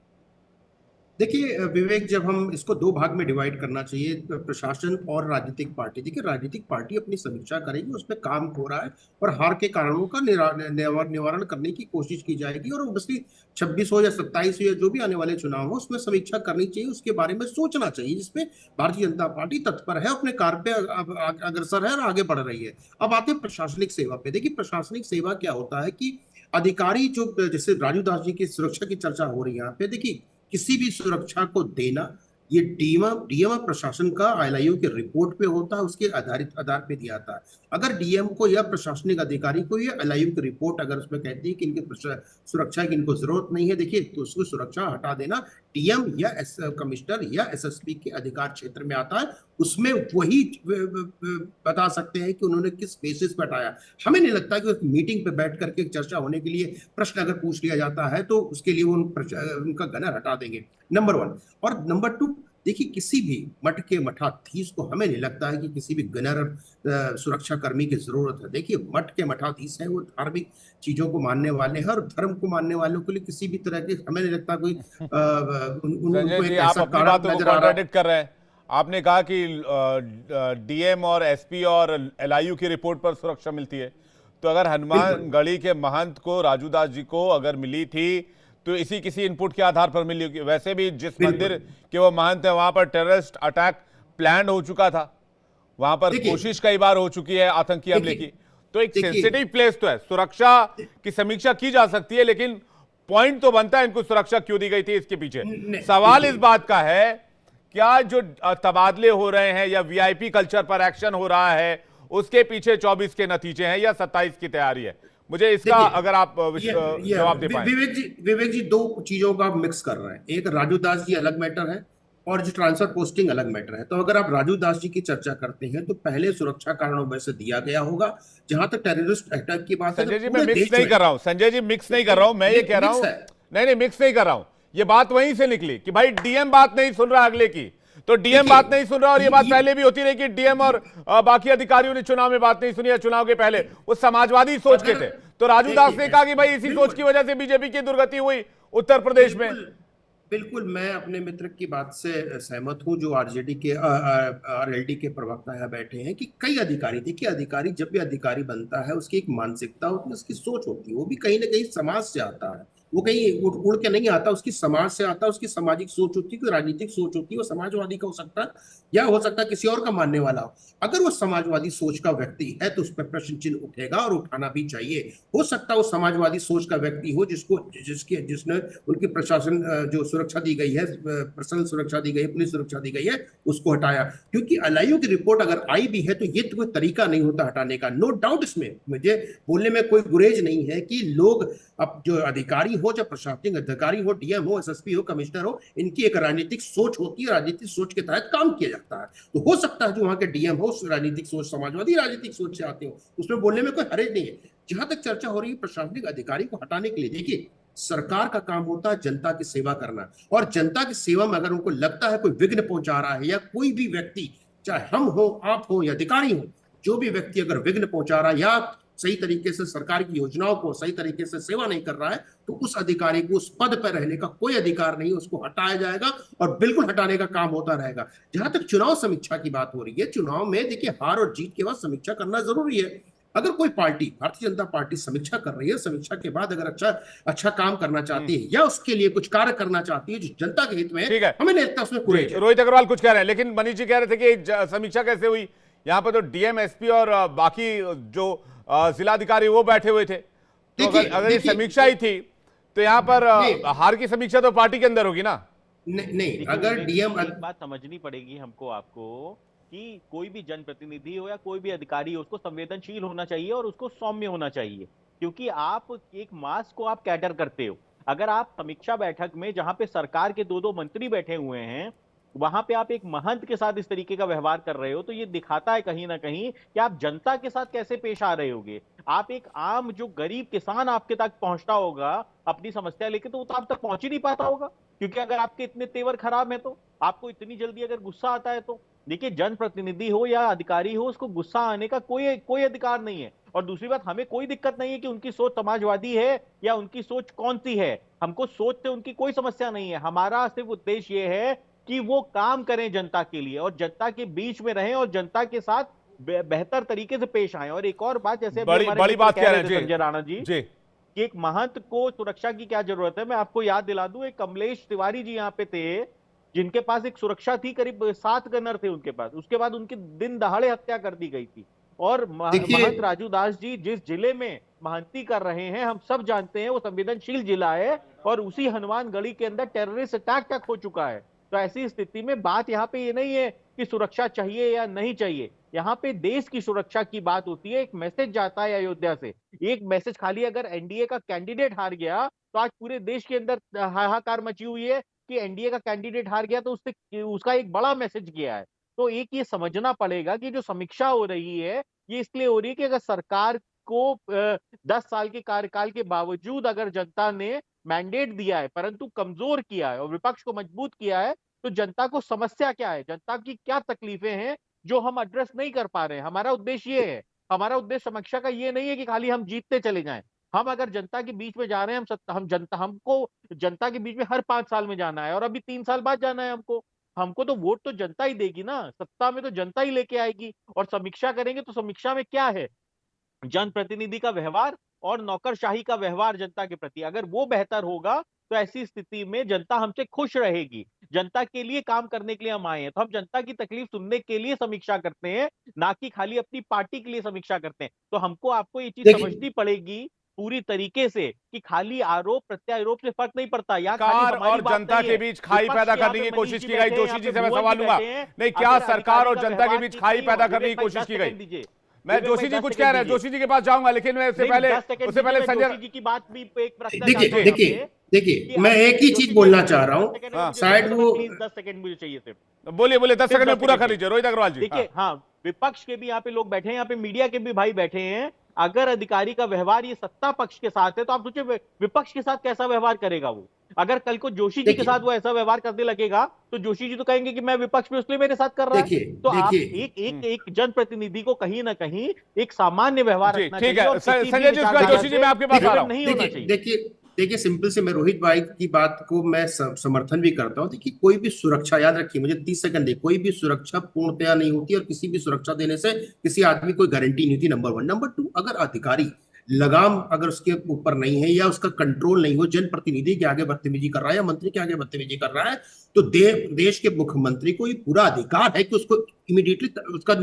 देखिए विवेक, जब हम इसको 2 भाग में डिवाइड करना चाहिए, प्रशासन और राजनीतिक पार्टी। देखिए, राजनीतिक पार्टी अपनी समीक्षा करेगी, उसमें काम हो रहा है और हार के कारणों का निवारण करने की कोशिश की जाएगी। और ऑब्वियसली 26 हो या 27 हो या जो भी आने वाले चुनाव हो, उसमें समीक्षा करनी चाहिए, उसके बारे में सोचना चाहिए, जिसमें भारतीय जनता पार्टी तत्पर है, अपने कार्य पे अग्रसर है और आगे बढ़ रही है। अब आते हैं प्रशासनिक सेवा पे। देखिए, प्रशासनिक सेवा क्या होता है कि अधिकारी जो, जैसे राजू दास जी की सुरक्षा की चर्चा हो रही है यहाँ पे, देखिए किसी भी सुरक्षा को देना ये डीएम प्रशासन का एलआईयू के रिपोर्ट पे होता है, उसके आधार पे दिया जाता है। अगर डीएम को या प्रशासनिक अधिकारी को ये एलआईयू की रिपोर्ट अगर उसमें कहती है कि इनकी सुरक्षा की इनको जरूरत नहीं है, देखिए तो उसको सुरक्षा हटा देना डीएम या कमिश्नर या एसएसपी के अधिकार क्षेत्र में आता है। उसमें वही बता सकते हैं कि उन्होंने किस बेसिस पर हटाया। हमें नहीं लगता कि मीटिंग पे बैठ करके चर्चा होने के लिए प्रश्न अगर पूछ लिया जाता है तो उसके लिए वो उनका गनर हटा देंगे, नंबर 1। और नंबर 2, देखिए किसी भी मठ के मठाधीश को हमें नहीं लगता है कि किसी भी गनर सुरक्षा कर्मी की जरूरत है। देखिए, मठ के मठाधीश हैं, वो धार्मिक चीजों को मानने वाले हैं और धर्म को मानने वालों के लिए किसी भी तरह की हमें नहीं लगता कोई संजय जी, आप अपनी बातों को कॉन्ट्राडिक्ट कर रहे हैं। आपने कहा कि डीएम और एसपी और एलआईयू की रिपोर्ट पर सुरक्षा मिलती है, तो अगर हनुमानगढ़ी के महंत को, राजू दास जी को अगर मिली थी तो इसी किसी इनपुट के आधार पर मिली होगी। वैसे भी जिस बिल्कुल। मंदिर के वो महंत है वहां पर टेररिस्ट अटैक प्लान हो चुका था, वहां पर देखिए- कोशिश कई बार हो चुकी है आतंकी हमले की। तो एक देखिए- सेंसिटिव प्लेस तो है, सुरक्षा की समीक्षा की जा सकती है, लेकिन पॉइंट तो बनता है इनको सुरक्षा क्यों दी गई थी इसके पीछे। सवाल इस बात का है, क्या जो तबादले हो रहे हैं या वीआईपी कल्चर पर एक्शन हो रहा है उसके पीछे 24 के नतीजे हैं या 27 की तैयारी है? मुझे इसका देखिए, अगर आप जवाब दे पाए। विवेक जी दो चीजों का मिक्स कर रहे हैं। एक राजू दास जी अलग मैटर है और जो ट्रांसफर पोस्टिंग अलग मैटर है। तो अगर आप राजू दास जी की चर्चा करते हैं तो पहले सुरक्षा कारणों में से दिया गया होगा। जहां तक टेररिस्ट अटैक की बात है, संजय जी पूरे मैं मिक्स देश नहीं में- कर रहा हूं, संजय जी मिक्स नहीं कर रहा हूं, मैं ये कह रहा हूं, नहीं मिक्स नहीं कर रहा हूं। ये बात वहीं से निकली कि भाई डीएम बात नहीं सुन रहा अगले की, तो डीएम बात नहीं सुन रहा। और ये बात पहले भी होती रही कि डीएम और बाकी अधिकारियों ने चुनाव में बात नहीं सुनी है, चुनाव के पहले वो समाजवादी सोच के थे। तो राजू दास ने कहा कि भाई इसी सोच की वजह से बीजेपी की दुर्गति हुई उत्तर प्रदेश में। बिल्कुल, मैं अपने मित्र की बात से सहमत हूं जो आरजेडी के आरएलडी के प्रवक्ता यहाँ बैठे हैं कि कई अधिकारी, देखिए अधिकारी जब भी अधिकारी बनता है उसकी एक मानसिकता होती है, उसकी सोच होती है, वो भी कहीं ना कहीं समाज से आता है, वो कहीं उड़ के नहीं आता, उसकी समाज से आता है, उसकी सामाजिक सोच होती है, कोई राजनीतिक सोच होती है, वो समाजवादी का हो सकता है या हो सकता है किसी और का मानने वाला हो। अगर वो समाजवादी सोच का व्यक्ति है तो उस पर प्रश्न चिन्ह उठेगा और उठाना भी चाहिए। हो सकता है वो समाजवादी सोच का व्यक्ति हो जिसने उनकी प्रशासन जो सुरक्षा दी गई है, पर्सनल सुरक्षा दी गई है, पुलिस सुरक्षा दी गई है, उसको हटाया। क्योंकि एलआईयू की रिपोर्ट अगर आई भी है तो ये तो कोई तरीका नहीं होता हटाने का, नो डाउट। इसमें मुझे बोलने में कोई गुरेज नहीं है कि लोग अब जो अधिकारी हो, चाहे प्रशासनिक अधिकारी हो, डीएम हो, एसएसपी हो, कमिश्नर हो, इनकी एक राजनीतिक सोच होती है, राजनीतिक सोच के तहत काम किया जाता है। तो हो सकता है जो वहां के डीएम हो राजनीतिक सोच, समाजवादी राजनीतिक सोच से आते हो, उसमें बोलने में कोई हर्ज नहीं है। जहां तक चर्चा हो रही है प्रशासनिक अधिकारी को हटाने के लिए, देखिए सरकार का काम होता है जनता की सेवा करना, और जनता की सेवा में अगर उनको लगता है कोई विघ्न पहुंचा रहा है या कोई भी व्यक्ति, चाहे हम हो, आप हो या अधिकारी हो, जो भी व्यक्ति अगर विघ्न पहुंचा रहा है या सही तरीके से सरकार की योजनाओं को सही तरीके से सेवा नहीं कर रहा है, तो उस अधिकारी को उस पद पर रहने का कोई अधिकार नहीं, उसको हटाया जाएगा और बिल्कुल हटाने का काम होता रहेगा। जहां तक चुनाव समीक्षा की बात हो रही है, चुनाव में देखिए हार और जीत के बाद समीक्षा करना जरूरी है। अगर कोई पार्टी, भारतीय जनता पार्टी समीक्षा कर रही है, समीक्षा के बाद अगर अच्छा काम करना चाहती है या उसके लिए कुछ कार्य करना चाहती है जो जनता के हित में है, हमें नहीं लगता उसमें कोई। रोहित अग्रवाल कुछ कह रहे हैं, लेकिन मनीष जी कह रहे थे कि समीक्षा कैसे हुई, यहाँ पर तो डीएम, एसपी और बाकी जो जिलाधिकारी वो बैठे हुए थे, तो अगर ये समीक्षा ही थी तो यहाँ पर हार की समीक्षा तो पार्टी के अंदर होगी ना। नहीं, अगर डीएम, एक बात समझनी पड़ेगी हमको, आपको, कि कोई भी जनप्रतिनिधि हो या कोई भी अधिकारी हो, उसको संवेदनशील होना चाहिए और उसको सौम्य होना चाहिए, क्योंकि आप एक मास को आप कैटर करते हो। अगर आप समीक्षा बैठक में जहां पे सरकार के दो मंत्री बैठे हुए हैं, वहां पे आप एक महंत के साथ इस तरीके का व्यवहार कर रहे हो, तो ये दिखाता है कहीं ना कहीं कि आप जनता के साथ कैसे पेश आ रहे होगे। आप एक आम जो गरीब किसान आपके तक पहुंचता होगा अपनी समस्या लेके, तो वो तो आप तक पहुंच ही नहीं पाता होगा, क्योंकि अगर आपके इतने तेवर खराब है, तो आपको इतनी जल्दी अगर गुस्सा आता है, तो देखिए जनप्रतिनिधि हो या अधिकारी हो, उसको गुस्सा आने का कोई अधिकार नहीं है। और दूसरी बात, हमें कोई दिक्कत नहीं है कि उनकी सोच समाजवादी है या उनकी सोच कौन सी है, हमको सोच से उनकी कोई समस्या नहीं है। हमारा सिर्फ उद्देश्य ये है कि वो काम करें जनता के लिए और जनता के बीच में रहें और जनता के साथ बेहतर तरीके से पेश आए। और एक और बात, जैसे बड़ी बात कह रहे हैं संजय राणा जी कि एक महंत को सुरक्षा की क्या जरूरत है, मैं आपको याद दिला दूं, एक कमलेश तिवारी जी यहाँ पे थे, जिनके पास एक सुरक्षा थी, करीब 7 गनर थे उनके पास, उसके बाद उनकी दिन दहाड़े हत्या कर दी गई थी। और महंत राजू दास जी जिस जिले में महंती कर रहे हैं, हम सब जानते हैं वो संवेदनशील जिला है, और उसी हनुमानगढ़ी के अंदर टेररिस्ट अटैक तक हो चुका है। तो ऐसी स्थिति में बात यहाँ पे ये नहीं है कि सुरक्षा चाहिए या नहीं चाहिए, यहाँ पे देश की सुरक्षा की बात होती है। एक मैसेज जाता है अयोध्या से, एक मैसेज खाली अगर एनडीए का कैंडिडेट हार गया तो आज पूरे देश के अंदर हाहाकार मची हुई है कि एनडीए का कैंडिडेट हार गया, तो उसका एक बड़ा मैसेज गया है। तो एक ये समझना पड़ेगा कि जो समीक्षा हो रही है ये इसलिए हो रही है कि अगर सरकार को 10 साल के कार्यकाल के बावजूद अगर जनता ने मैंडेट दिया है परंतु कमजोर किया है और विपक्ष को मजबूत किया है, तो जनता को समस्या क्या है, जनता की क्या तकलीफें हैं जो हम एड्रेस नहीं कर पा रहे हैं। हमारा उद्देश्य ये है, हमारा उद्देश्य समीक्षा का ये नहीं है कि खाली हम जीतते चले जाएं। हम अगर जनता के बीच में जा रहे हैं, हमको जनता के बीच में हर 5 साल में जाना है और अभी 3 साल बाद जाना है हमको तो वोट तो जनता ही देगी ना, सत्ता में तो जनता ही लेके आएगी। और समीक्षा करेंगे तो समीक्षा में क्या है, जनप्रतिनिधि का व्यवहार और नौकरशाही का व्यवहार जनता के प्रति, अगर वो बेहतर होगा तो ऐसी स्थिति में जनता हमसे खुश रहेगी। जनता के लिए काम करने के लिए हम आए हैं, तो हम जनता की तकलीफ सुनने के लिए समीक्षा करते हैं, ना कि खाली अपनी पार्टी के लिए समीक्षा करते हैं। तो हमको आपको ये चीज देखिए- समझनी पड़ेगी पूरी तरीके से कि खाली आरोप प्रत्यारोप से फर्क नहीं पड़ता। यहाँ खाली सरकार हमारी और बात जनता नहीं के है। बीच खाई विपक्ष पैदा के यहाँ करने पे की मनीष कोशिश जी की गई। बैठे हैं, जोशी यहाँ जी पे से मैं भुवन सवाल जी लूंगा, बैठे हैं। नहीं क्या अगर सरकार अधिकारी और का जनता के व्यवहार बीच ठीक खाई नहीं हो, पैदा करने की विवेक भाई कोशिश 10 की गई? सेकंड दीजिए। मैं विवेक जोशी भाई जी 10 कुछ सेकंड कह रहे हैं, दीजिए। जोशी जी के पास जाऊंगा, लेकिन मैं उससे नहीं, पहले 10 सेकंड उससे पहले दीजिए, मैं संजय जोशी जी की बात भी एक रखना देखिए चाहता हूँ यहाँ देखिए पे देखिए कि मैं एक ही जोशी चीज जी, बोलना एक चाह रहा 10 हूँ। सेकंड में मुझे शायद दे दो, वो प्लीज 10 सेकंड मुझे चाहिए सिर्फ। बोलिए बोलिए, 10 सिर्फ सेकंड में 10 पूरा सेकंड कर लीजिए। रोहित अग्रवाल जी। देखिए, हाँ, विपक्ष के भी यहाँ पे लोग बैठे हैं, यहाँ पे मीडिया के भी भाई बैठे हैं। अगर अधिकारी का व्यवहार ये सत्ता पक्ष के साथ है, तो आप सोचिए विपक्ष के साथ कैसा व्यवहार करेगा वो। अगर कल को जोशी जी के साथ वो ऐसा व्यवहार करने लगेगा, तो जोशी जी तो कहेंगे कि मैं विपक्ष में, इसलिए मेरे साथ कर रहा है। देखिए तो आप देखिए एक जनप्रतिनिधि को कहीं ना कहीं एक सामान्य व्यवहार जी, रखना ठीक चाहिए है। और किसी भी संजय जी, उसके बाद विचारधारा जोशी जी, से मैं आपके पास आ रहा हूं। नहीं होना देखिए चाहिए। देखिए देखिए सिंपल से मैं रोहित भाई की बात को मैं समर्थन भी करता हूं। देखिए कोई भी सुरक्षा, याद रखिए, मुझे 30 सेकंड दे, कोई भी सुरक्षा पूर्णतया नहीं होती और किसी भी सुरक्षा देने से किसी आदमी कोई गारंटी नहीं होती, नंबर 1। नंबर 2, अगर अधिकारी लगाम अगर उसके ऊपर नहीं है या उसका कंट्रोल नहीं हो, जनप्रतिनिधि के आगे बदतमीजी कर रहा है या मंत्री के आगे बदतमीजी कर रहा है, तो देश के मुख्यमंत्री को ये पूरा अधिकार है कि उसको इमीडिएटली उसका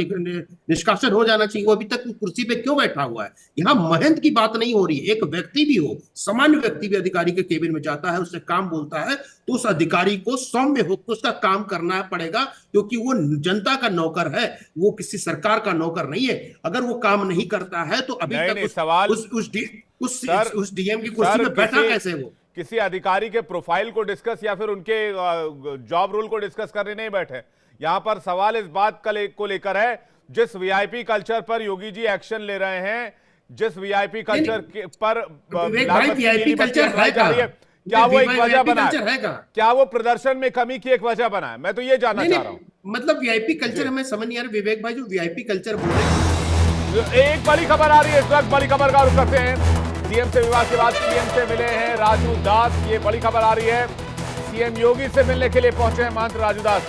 निष्कासन हो जाना चाहिए। वो अभी तक कुर्सी पे क्यों बैठा हुआ है? यहाँ महंत की बात नहीं हो रही। एक व्यक्ति भी हो, सामान्य व्यक्ति भी अधिकारी के केबिन में जाता है, उससे काम बोलता है, तो उस अधिकारी को सौम्य होकर उसका काम करना पड़ेगा, क्योंकि वो जनता का नौकर है, वो किसी सरकार का नौकर नहीं है। अगर वो काम नहीं करता है तो अभी नहीं, तक नहीं, सवाल उस डीएम की कुर्सी सर, में बैठा कैसे वो? किसी अधिकारी के प्रोफाइल को डिस्कस या फिर उनके जॉब रोल को डिस्कस करने नहीं बैठे। यहां पर सवाल इस बात को लेकर है, जिस वीआईपी कल्चर पर योगी जी एक्शन ले रहे हैं, जिस वीआईपी कल्चर पर वीआईपी कल्चर है जा रही है, क्या वो एक वजह बना है? क्या वो प्रदर्शन में कमी की एक वजह बना है? मैं तो ये जानना चाह रहा हूं। मतलब वीआईपी कल्चर हमें समझ नहीं आ रहा विवेक भाई, जो वीआईपी कल्चर बोल रहे हैं। एक बड़ी खबर आ रही है इस वक्त, बड़ी खबर का रुख करते हैं। सीएम से विवाद के बाद सीएम से मिले हैं राजू दास, ये बड़ी खबर आ रही है। सीएम योगी से मिलने के लिए पहुंचे हैं महंत राजू दास।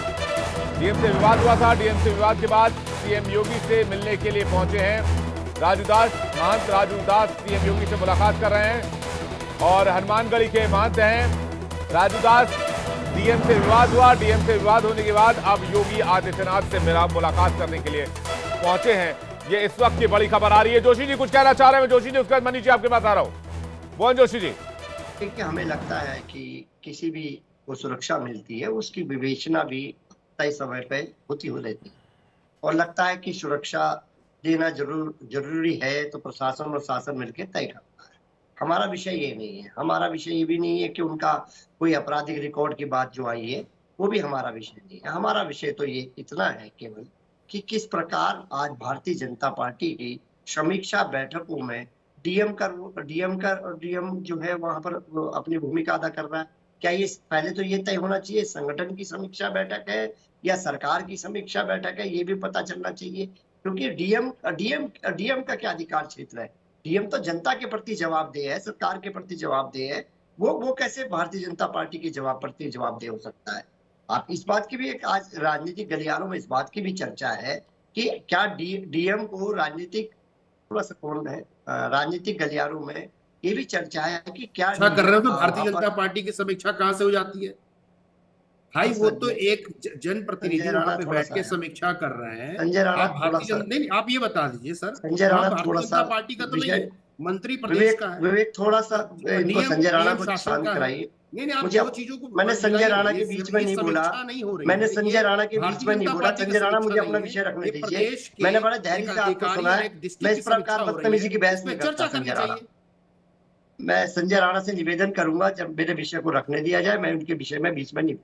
डीएम से विवाद हुआ था, डीएम से विवाद के बाद सीएम योगी से मिलने के लिए पहुंचे हैं राजू दास। महंत राजू दास सीएम योगी से मुलाकात कर रहे हैं और हनुमानगढ़ी के महंत हैं राजू दास। डीएम से विवाद हुआ, डीएम से विवाद होने के बाद अब योगी आदित्यनाथ से मुलाकात करने के लिए पहुंचे हैं। ये इस वक्त की बड़ी खबर आ रही है। जोशी जी कुछ कहना चाह रहे हैं? जोशी जी, उसके बाद मनीष जी आपके पास आ रहा हूं। मोहन जोशी जी। देखिए, हमें लगता है कि किसी भी को सुरक्षा मिलती है, उसकी विवेचना भी तय समय पे होती हो रहती है, और लगता है कि सुरक्षा देना जरूरी है तो प्रशासन और शासन मिलकर तय करता है। हमारा विषय ये नहीं है। हमारा विषय ये भी नहीं है कि उनका कोई आपराधिक रिकॉर्ड की बात जो आई है वो भी हमारा विषय नहीं है। हमारा विषय तो ये इतना है केवल कि किस प्रकार आज भारतीय जनता पार्टी की समीक्षा बैठकों में डीएम जो है वहां पर अपनी भूमिका अदा कर रहा है। क्या ये पहले तो ये तय होना चाहिए संगठन की समीक्षा बैठक है या सरकार की समीक्षा बैठक है, ये भी पता चलना चाहिए। क्योंकि डीएम का क्या अधिकार क्षेत्र है? डीएम तो जनता के प्रति जवाबदेह है, सरकार के प्रति जवाबदेह है। वो कैसे भारतीय जनता पार्टी के प्रति जवाबदेह हो सकता है? आप इस बात की भी एक आज राजनीतिक गलियारों में इस बात की भी चर्चा है कि क्या डीएम को राजनीतिक गलियारों में ये भी चर्चा है कि क्या कर रहे हो तो भारतीय जनता पार्टी की समीक्षा कहां से हो जाती है भाई? वो तो एक जनप्रतिनिधि वहां पे बैठ के समीक्षा कर रहे हैं। संजय राणा, आप भारतीय नहीं, आप ये बता दीजिए सर, संजय राणा भारतीय जनता पार्टी का तो नहीं है, मंत्री प्रदेश का है। विवेक थोड़ा सा संजय राणा को शांत कराइए। नहीं, आप मुझे दो चीजों को मैंने संजय राणा के बीच में नहीं बोला, मैंने संजय राणा के बीच में नहीं बोला। संजय राणा मुझे अपना विषय रखने दीजिए। मैंने बड़ा धैर्य से आपको सुना है। मैं इस प्रकार बदतमीजी की बहस में चर्चा संजय राणा। मैं संजय राणा से निवेदन करूंगा, जब मेरे विषय को रखने दिया जाए मैं उनके विषय में बीच में नहीं।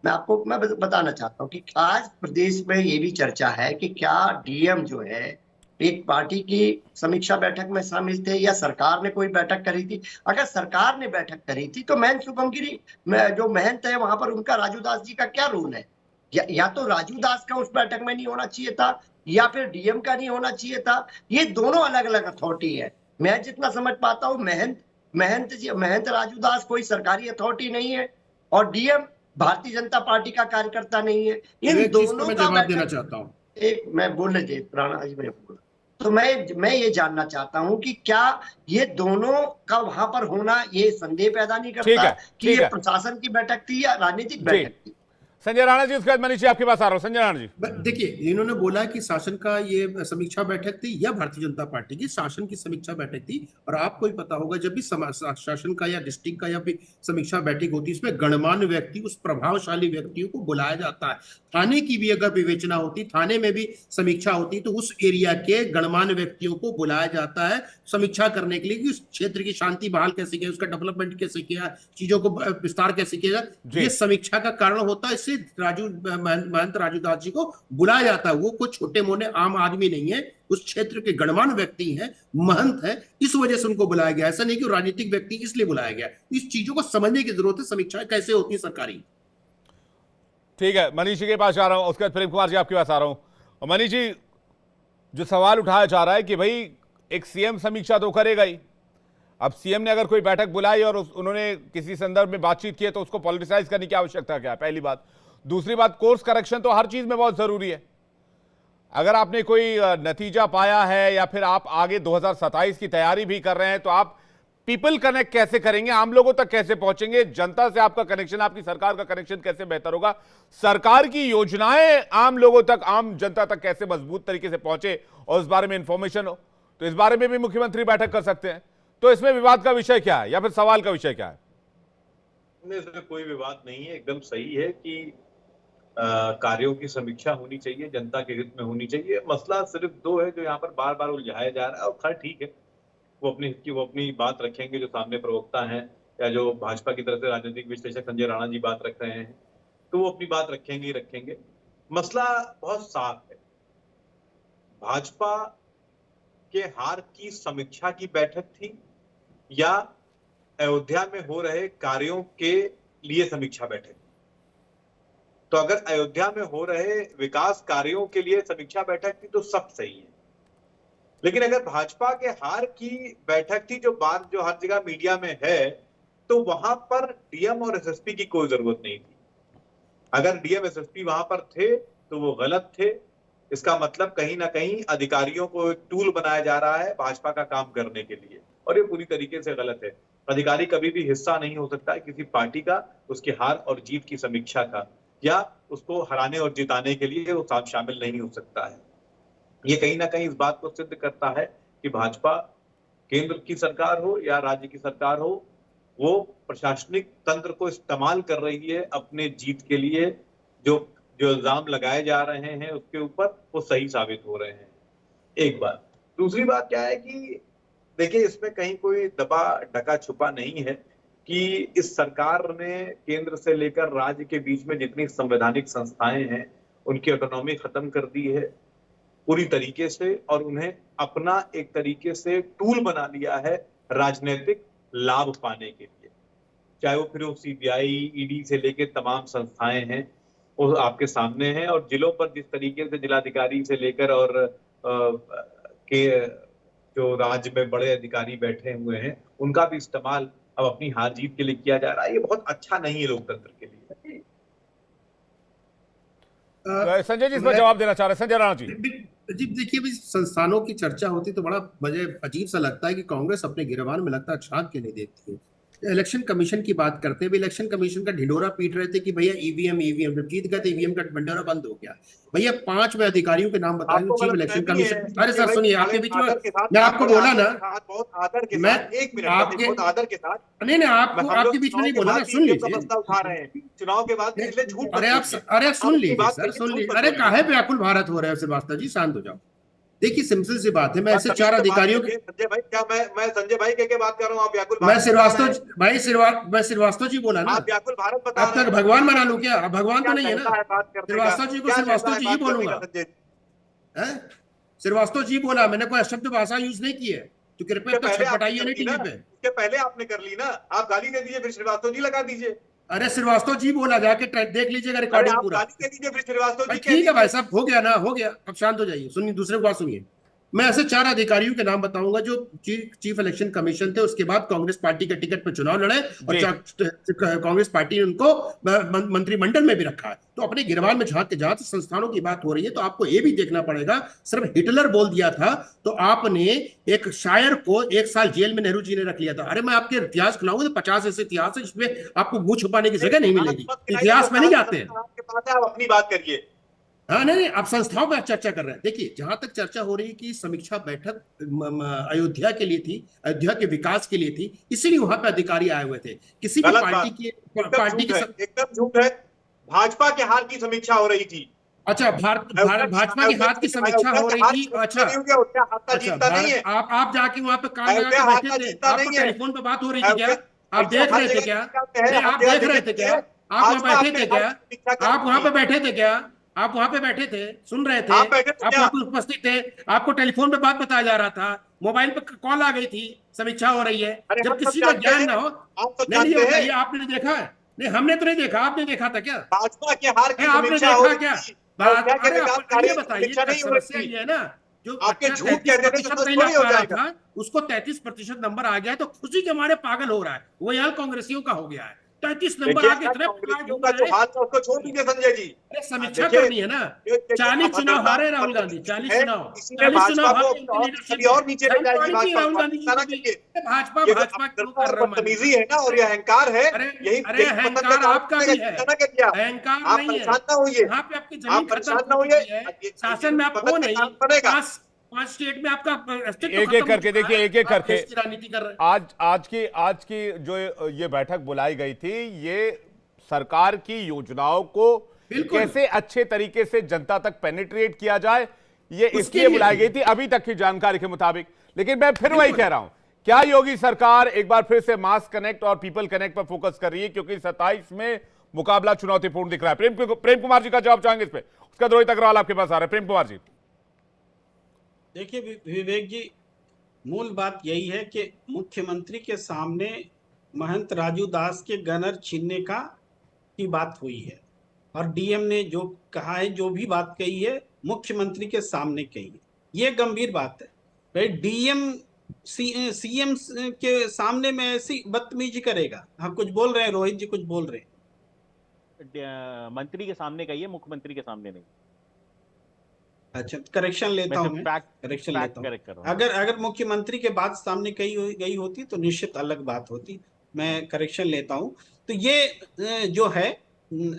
मैं बताना चाहता हूँ कि आज प्रदेश में ये भी चर्चा है कि क्या डीएम जो है एक पार्टी की समीक्षा बैठक में शामिल थे या सरकार ने कोई बैठक करी थी। अगर सरकार ने बैठक करी थी तो महंत शुभमगिरी जो महंत है वहां पर उनका राजू दास जी का क्या रोल है? या तो राजू दास का उस बैठक में नहीं होना चाहिए था या फिर डीएम का नहीं होना चाहिए था। ये दोनों अलग अलग अथॉरिटी है। मैं जितना समझ पाता हूँ महंत राजू दास कोई सरकारी अथॉरिटी नहीं है और डीएम भारतीय जनता पार्टी का कार्यकर्ता नहीं है। इन दोनों का जवाब देना चाहता हूँ। एक मैं बोलने दे राणा जी, मैं बोला तो मैं ये जानना चाहता हूं कि क्या ये दोनों का वहां पर होना ये संदेह पैदा नहीं करता कि ये प्रशासन की बैठक थी या राजनीतिक बैठक थी? संजय राणा जी, उसके बाद मनीष जी आपके पास आ रहा हूं। संजय राणा जी, देखिए, इन्होंने बोला कि शासन का ये समीक्षा बैठक थी या भारतीय जनता पार्टी की शासन की समीक्षा बैठक थी। और आपको ही पता होगा, जब भी शासन का या डिस्ट्रिक्ट का या फिर समीक्षा बैठक होती है, इसमें गणमान्य व्यक्ति, उस प्रभावशाली व्यक्तियों को बुलाया जाता है। थाने की भी अगर विवेचना होती, थाने में भी समीक्षा होती, तो उस एरिया के गणमान्य व्यक्तियों को बुलाया जाता है समीक्षा करने के लिए कि उस क्षेत्र की शांति बहाल कैसे किया, उसका डेवलपमेंट कैसे किया, चीजों को विस्तार कैसे किया। ये समीक्षा का कारण होता है। इससे महंत राजू दास जी को बुलाया जाता है। वो कुछ छोटे मोटे आम आदमी नहीं है, उस क्षेत्र के गणमान्य व्यक्ति हैं, महंत है, इस वजह से उनको बुलाया गया। ऐसा नहीं कि राजनीतिक व्यक्ति इसलिए बुलाया गया। इस चीजों को समझने की जरूरत है, समीक्षाएं कैसे होती है सरकारी। ठीक है, मनीष जी के पास आ रहा हूं, उसके बाद प्रेम कुमार जी आपके पास आ रहा हूं। और मनीष जी, जो सवाल उठाया जा रहा है कि भाई एक सीएम समीक्षा तो करेगा ही, अब सीएम ने अगर कोई बैठक बुलाई और उन्होंने किसी संदर्भ में बातचीत की है तो उसको पॉलिटिसाइज करने की आवश्यकता क्या है, पहली बात। दूसरी बात, कोर्स करेक्शन तो हर चीज में बहुत जरूरी है। अगर आपने कोई नतीजा पाया है या फिर आप आगे 2027 की तैयारी भी कर रहे हैं, तो आप पीपल कनेक्ट कैसे करेंगे, आम लोगों तक कैसे पहुंचेंगे, जनता से आपका कनेक्शन, आपकी सरकार का कनेक्शन कैसे बेहतर होगा, सरकार की योजनाएं आम लोगों तक, आम जनता तक कैसे मजबूत तरीके से पहुंचे और उस बारे में इंफॉर्मेशन हो, तो इस बारे में भी मुख्यमंत्री बैठक कर सकते हैं। तो इसमें विवाद का विषय क्या है या फिर सवाल का विषय क्या है? इसमें कोई विवाद नहीं है, एकदम सही है कि कार्यों की समीक्षा होनी चाहिए, जनता के हित में होनी चाहिए। मसला सिर्फ दो है जो यहाँ पर बार बार उलझाया जा रहा है, और खैर ठीक है, वो अपनी बात रखेंगे, जो सामने प्रवक्ता हैं या जो भाजपा की तरफ से राजनीतिक विश्लेषक संजय राणा जी बात रख रहे हैं, तो वो अपनी बात रखेंगे ही रखेंगे। मसला बहुत साफ है, भाजपा के हार की समीक्षा की बैठक थी या अयोध्या में हो रहे कार्यों के लिए समीक्षा बैठक। तो अगर अयोध्या में हो रहे विकास कार्यों के लिए समीक्षा बैठक थी तो सब सही है, लेकिन अगर भाजपा के हार की बैठक थी, जो बात जो हर जगह मीडिया में है, तो वहां पर डीएम और एसएसपी की कोई जरूरत नहीं थी। अगर डीएम एसएसपी वहां पर थे तो वो गलत थे। इसका मतलब कहीं ना कहीं अधिकारियों को एक टूल बनाया जा रहा है भाजपा का काम करने के लिए, और ये पूरी तरीके से गलत है। अधिकारी कभी भी हिस्सा नहीं हो सकता है किसी पार्टी का, उसकी हार और जीत की समीक्षा का, या उसको हराने और जिताने के लिए वो शामिल नहीं हो सकता है। ये कहीं ना कहीं इस बात को सिद्ध करता है कि भाजपा केंद्र की सरकार हो या राज्य की सरकार हो, वो प्रशासनिक तंत्र को इस्तेमाल कर रही है अपने जीत के लिए। जो इल्जाम लगाए जा रहे हैं उसके ऊपर वो सही साबित हो रहे हैं, एक बात। दूसरी बात क्या है कि देखिए, इसमें कहीं कोई दबा ढका छुपा नहीं है कि इस सरकार ने केंद्र से लेकर राज्य के बीच में जितनी संवैधानिक संस्थाएं हैं उनकी ऑटोनॉमी खत्म कर दी है पूरी तरीके से, और उन्हें अपना एक तरीके से टूल बना लिया है राजनीतिक लाभ पाने के लिए। चाहे वो फिर सीबीआई, ईडी से लेकर तमाम संस्थाएं हैं, वो आपके सामने हैं। और जिलों पर जिस तरीके से जिलाधिकारी से लेकर और के जो राज्य में बड़े अधिकारी बैठे हुए हैं, उनका भी इस्तेमाल अब अपनी हार जीत के लिए किया जा रहा है। ये बहुत अच्छा नहीं है लोकतंत्र के लिए। संजय जी, इसमें जवाब देना चाह रहे हैं संजय राणा जी। जी देखिए, भी संस्थानों की चर्चा होती तो बड़ा मुझे अजीब सा लगता है कि कांग्रेस अपने गिरबान में लगता है छाप के नहीं देती है। इलेक्शन कमीशन की बात करते हैं, इलेक्शन कमीशन का ढिंढोरा पीट रहे थे कि भैया ईवीएम जब जीत गए तो ईवीएम का ढिंढोरा बंद हो गया। भैया 5 में अधिकारियों के नाम बताएंगे चीफ इलेक्शन कमीशन। अरे सर सुनिए, आपके बीच में मैं आपको बोला ना, बहुत आदर के मैं साथ, एक मिनट, आपके बहुत आदर के साथ, नहीं आपके बीच में नहीं बोला ना, सुन लीजिए। उठा रहे हैं चुनाव के बाद, इसलिए झूठ। अरे सुन लीजिए सर, सुन लीजिए। अरे काहे व्याकुल भारत हो रहा है श्रीवास्तव जी, शांत हो जाओ। देखिए सिंपल सी बात है, मैं ऐसे 4 अधिकारियों के संजय भाई, क्या मैं संजय भाई के बात कर रहा हूँ, आप व्याकुल मैं श्रीवास्तव जी बोला ना, आप व्याकुल भारत बता अब तक भगवान बना लूं क्या? भगवान तो नहीं है ना। श्रीवास्तव जी को श्रीवास्तव जी ही बोलूंगा, श्रीवास्तव जी बोला, मैंने कोई अशब्द भाषा यूज नहीं की है, तो कृपया तो छटपटाइए नहीं टीवी पे। इसके पहले आपने कर ली ना, आप गाली दे दीजिए फिर श्रीवास्तव जी लगा दीजिए। अरे श्रीवास्तव जी बोला, जाके देख लीजिएगा रिकॉर्डिंग पूरा। गाली दे दीजिए फिर श्रीवास्तव जी। ठीक है भाई साहब, हो गया ना, हो गया, अब शांत हो जाइए। सुनिए, दूसरे को बात सुनिए। मैं ऐसे 4 अधिकारियों के नाम बताऊंगा जो चीफ इलेक्शन कमीशन थे, उसके बाद कांग्रेस पार्टी के टिकट पर चुनाव लड़े और कांग्रेस पार्टी ने उनको मंत्रिमंडल में भी रखा है। तो अपने गिरबान में जहां से संस्थानों की बात हो रही है, तो आपको ये भी देखना पड़ेगा। सिर्फ हिटलर बोल दिया था तो आपने एक शायर को 1 साल जेल में नेहरू जी ने रख लिया था। अरे मैं आपके इतिहास खिलाऊंगा तो 50 ऐसे इतिहास है जिसमें आपको मुंह छुपाने की जगह नहीं मिलेगी, इतिहास में नहीं जाते हैं। आपके पास है, आप अपनी बात करिए। हाँ नहीं, आप संस्थाओं पर चर्चा कर रहे हैं। देखिए, जहां तक चर्चा हो रही है कि समीक्षा बैठक अयोध्या के लिए थी, अयोध्या के विकास के लिए थी, इसीलिए वहां पे अधिकारी आए हुए थे। किसी भी पार्टी की एकदम झूठ है। भाजपा के हार की समीक्षा हो रही थी। अच्छा, भाजपा की हाथ की समीक्षा हो रही थी। अच्छा, आप जाके वहां पे कान लगा के बैठे थे, आपको टेलीफोन पे बात हो रही थी क्या? आप देख रहे थे क्या? आप देख रहे थे क्या? आप वहां बैठे थे क्या? आप वहां पे बैठे थे क्या? आप वहां पे बैठे थे, सुन रहे थे, आप वहां पे उपस्थित थे, आपको टेलीफोन पे बात बताया जा रहा था, मोबाइल पे कॉल आ गई थी, समीक्षा हो रही है। जब किसी का ज्ञान ना हो, नहीं बताइए, आपने देखा है? नहीं, हमने तो नहीं देखा, आपने देखा था क्या? भाजपा के हार की आपने समीक्षा हो देखा क्या? रही बताइए, समस्या ये है ना, जो आपके झूठ कहते थे तो थोड़ी हो जाएगा। उसको 33% नंबर आ गया, तो खुशी के मारे पागल हो रहा है। वो यार कांग्रेसियों का हो गया है, 33 नंबर आके उसको छोड़ दीजिए संजय जी। समीक्षा करनी है ना। 40 चुनाव हारे राहुल गांधी, 40 चुनाव और नीचे ले जाएगी राहुल गांधी। भाजपा बदतमीजी है ना, और ये अहंकार है। अरे अहंकार आपका भी है, अहंकार नहीं है। यहाँ पे आपकी जमीन खत्म हो गई है, शासन में आप हो नहीं। 5 स्टेट में आपका एक एक करके देखिए, एक एक करके राजनीति कर रहे हैं। आज की जो ये बैठक बुलाई गई थी, ये सरकार की योजनाओं को कैसे अच्छे तरीके से जनता तक पेनिट्रेट किया जाए, ये इसलिए बुलाई गई थी अभी तक की जानकारी के मुताबिक। लेकिन मैं फिर वही कह रहा हूं, क्या योगी सरकार एक बार फिर से मास कनेक्ट और पीपल कनेक्ट पर फोकस कर रही है? क्योंकि 27 में मुकाबला चुनौतीपूर्ण दिख रहा है। प्रेम कुमार जी का जवाब चाहेंगे इस पे, उसका रोहित अग्रवाल आपके पास आ रहा है। प्रेम कुमार जी, देखिए विवेक जी, मूल बात यही है कि मुख्यमंत्री के सामने महंत राजू दास के गनर छीनने की बात हुई है, और डीएम ने जो कहा है, जो भी बात कही है, मुख्यमंत्री के सामने कही है। ये गंभीर बात है भाई। डीएम सीएम के सामने में ऐसी बदतमीजी करेगा? हाँ, कुछ बोल रहे हैं रोहित जी, कुछ बोल रहे हैं। मंत्री के सामने कही है, मुख्यमंत्री के सामने नहीं। अच्छा, करेक्शन लेता हूं मैं, करेक्शन लेता हूं। अगर मुख्यमंत्री के बात सामने कही गई होती तो निश्चित अलग बात होती। मैं करेक्शन लेता हूं। तो ये जो है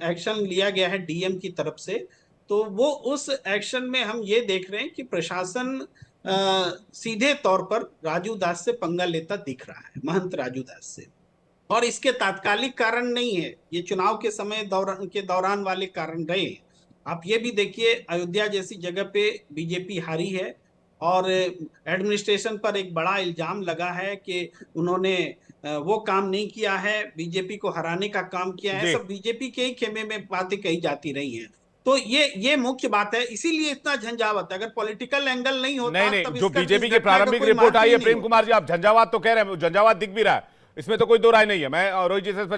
एक्शन लिया गया है डीएम की तरफ से, तो वो उस एक्शन में हम ये देख रहे हैं कि प्रशासन सीधे तौर पर राजू दास से पंगा लेता दिख रहा है, महंत राजू दास से। और इसके तात्कालिक कारण नहीं है, ये चुनाव के समय दौरान वाले कारण रहे हैं। आप ये भी देखिए, अयोध्या जैसी जगह पे बीजेपी हारी है, और एडमिनिस्ट्रेशन पर एक बड़ा इल्जाम लगा है कि उन्होंने वो काम नहीं किया है, बीजेपी को हराने का काम किया है। सब बीजेपी के ही खेमे में बातें कही जाती रही हैं। तो ये मुख्य बात है, इसीलिए इतना झंझावात। अगर पॉलिटिकल एंगल नहीं होता, नहीं, जो बीजेपी की प्रारंभिक रिपोर्ट आई है, प्रेम कुमार जी, आप झंझावात तो कह रहे हैं, झंझावात दिख भी रहा है, इसमें तो कोई दो राय नहीं है। मैं रोहित जी से इस पर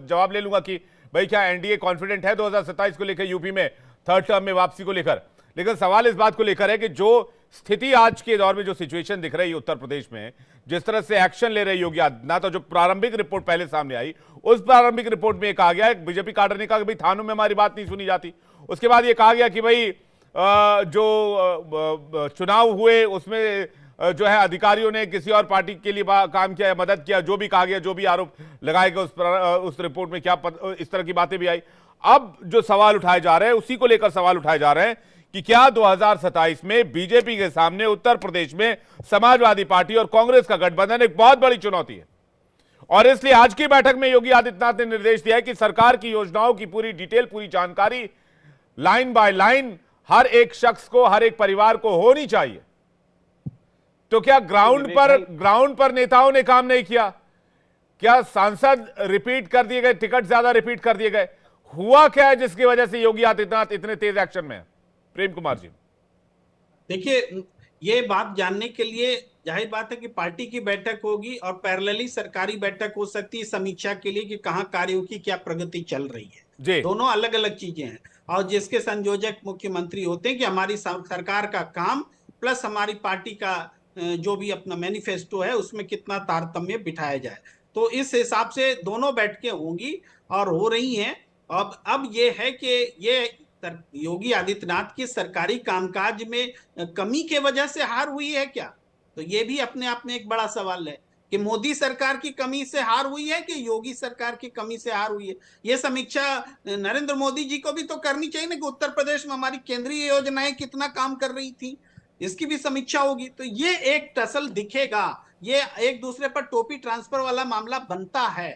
जवाब ले लूंगा कि भाई क्या एनडीए कॉन्फिडेंट है 2027 को लेकर, यूपी में थर्ड टर्म में वापसी को लेकर? लेकिन सवाल इस बात को लेकर है कि जो स्थिति आज के दौर में, जो सिचुएशन दिख रही है उत्तर प्रदेश में, जिस तरह से एक्शन ले रहे योगी आदित्यनाथ, तो जो प्रारंभिक रिपोर्ट पहले सामने आई, उस प्रारंभिक रिपोर्ट में कहा गया है, बीजेपी काडर ने कहा कि भाई थानों में हमारी बात नहीं सुनी जाती। उसके बाद ये कहा गया कि भाई जो चुनाव हुए उसमें जो है अधिकारियों ने किसी और पार्टी के लिए काम किया, मदद किया, जो भी कहा गया, जो भी आरोप लगाए गए उस रिपोर्ट में, क्या इस तरह की बातें भी आई। अब जो सवाल उठाए जा रहे हैं, उसी को लेकर सवाल उठाए जा रहे हैं कि क्या 2027 में बीजेपी के सामने उत्तर प्रदेश में समाजवादी पार्टी और कांग्रेस का गठबंधन एक बहुत बड़ी चुनौती है। और इसलिए आज की बैठक में योगी आदित्यनाथ ने निर्देश दिया है कि सरकार की योजनाओं की पूरी डिटेल, पूरी जानकारी लाइन बाय लाइन हर एक शख्स को, हर एक परिवार को होनी चाहिए। तो क्या ग्राउंड पर नेताओं ने काम नहीं किया? क्या सांसद रिपीट कर दिए गए, टिकट ज्यादा रिपीट कर दिए गए? हुआ क्या है जिसकी वजह से योगी आदित्यनाथ इतने तेज एक्शन में है? प्रेम कुमार जी, देखिए, ये बात जानने के लिए जाहिर बात है कि पार्टी की बैठक होगी और पैरेलली सरकारी बैठक हो सकती है समीक्षा के लिए कि कहां कार्यों की क्या प्रगति चल रही है। दोनों अलग अलग चीजें हैं, और जिसके संयोजक मुख्यमंत्री होते हैं कि हमारी सरकार का काम प्लस हमारी पार्टी का जो भी अपना मैनिफेस्टो है उसमें कितना तारतम्य बिठाया जाए। तो इस हिसाब से दोनों बैठकें होंगी और हो रही हैं। अब ये है कि ये योगी आदित्यनाथ की सरकारी कामकाज में कमी के वजह से हार हुई है क्या? तो ये भी अपने आप में एक बड़ा सवाल है कि मोदी सरकार की कमी से हार हुई है कि योगी सरकार की कमी से हार हुई है। ये समीक्षा नरेंद्र मोदी जी को भी तो करनी चाहिए ना कि उत्तर प्रदेश में हमारी केंद्रीय योजनाएं कितना काम कर रही थी, इसकी भी समीक्षा होगी। तो ये एक टसल दिखेगा, ये एक दूसरे पर टोपी ट्रांसफर वाला मामला बनता है।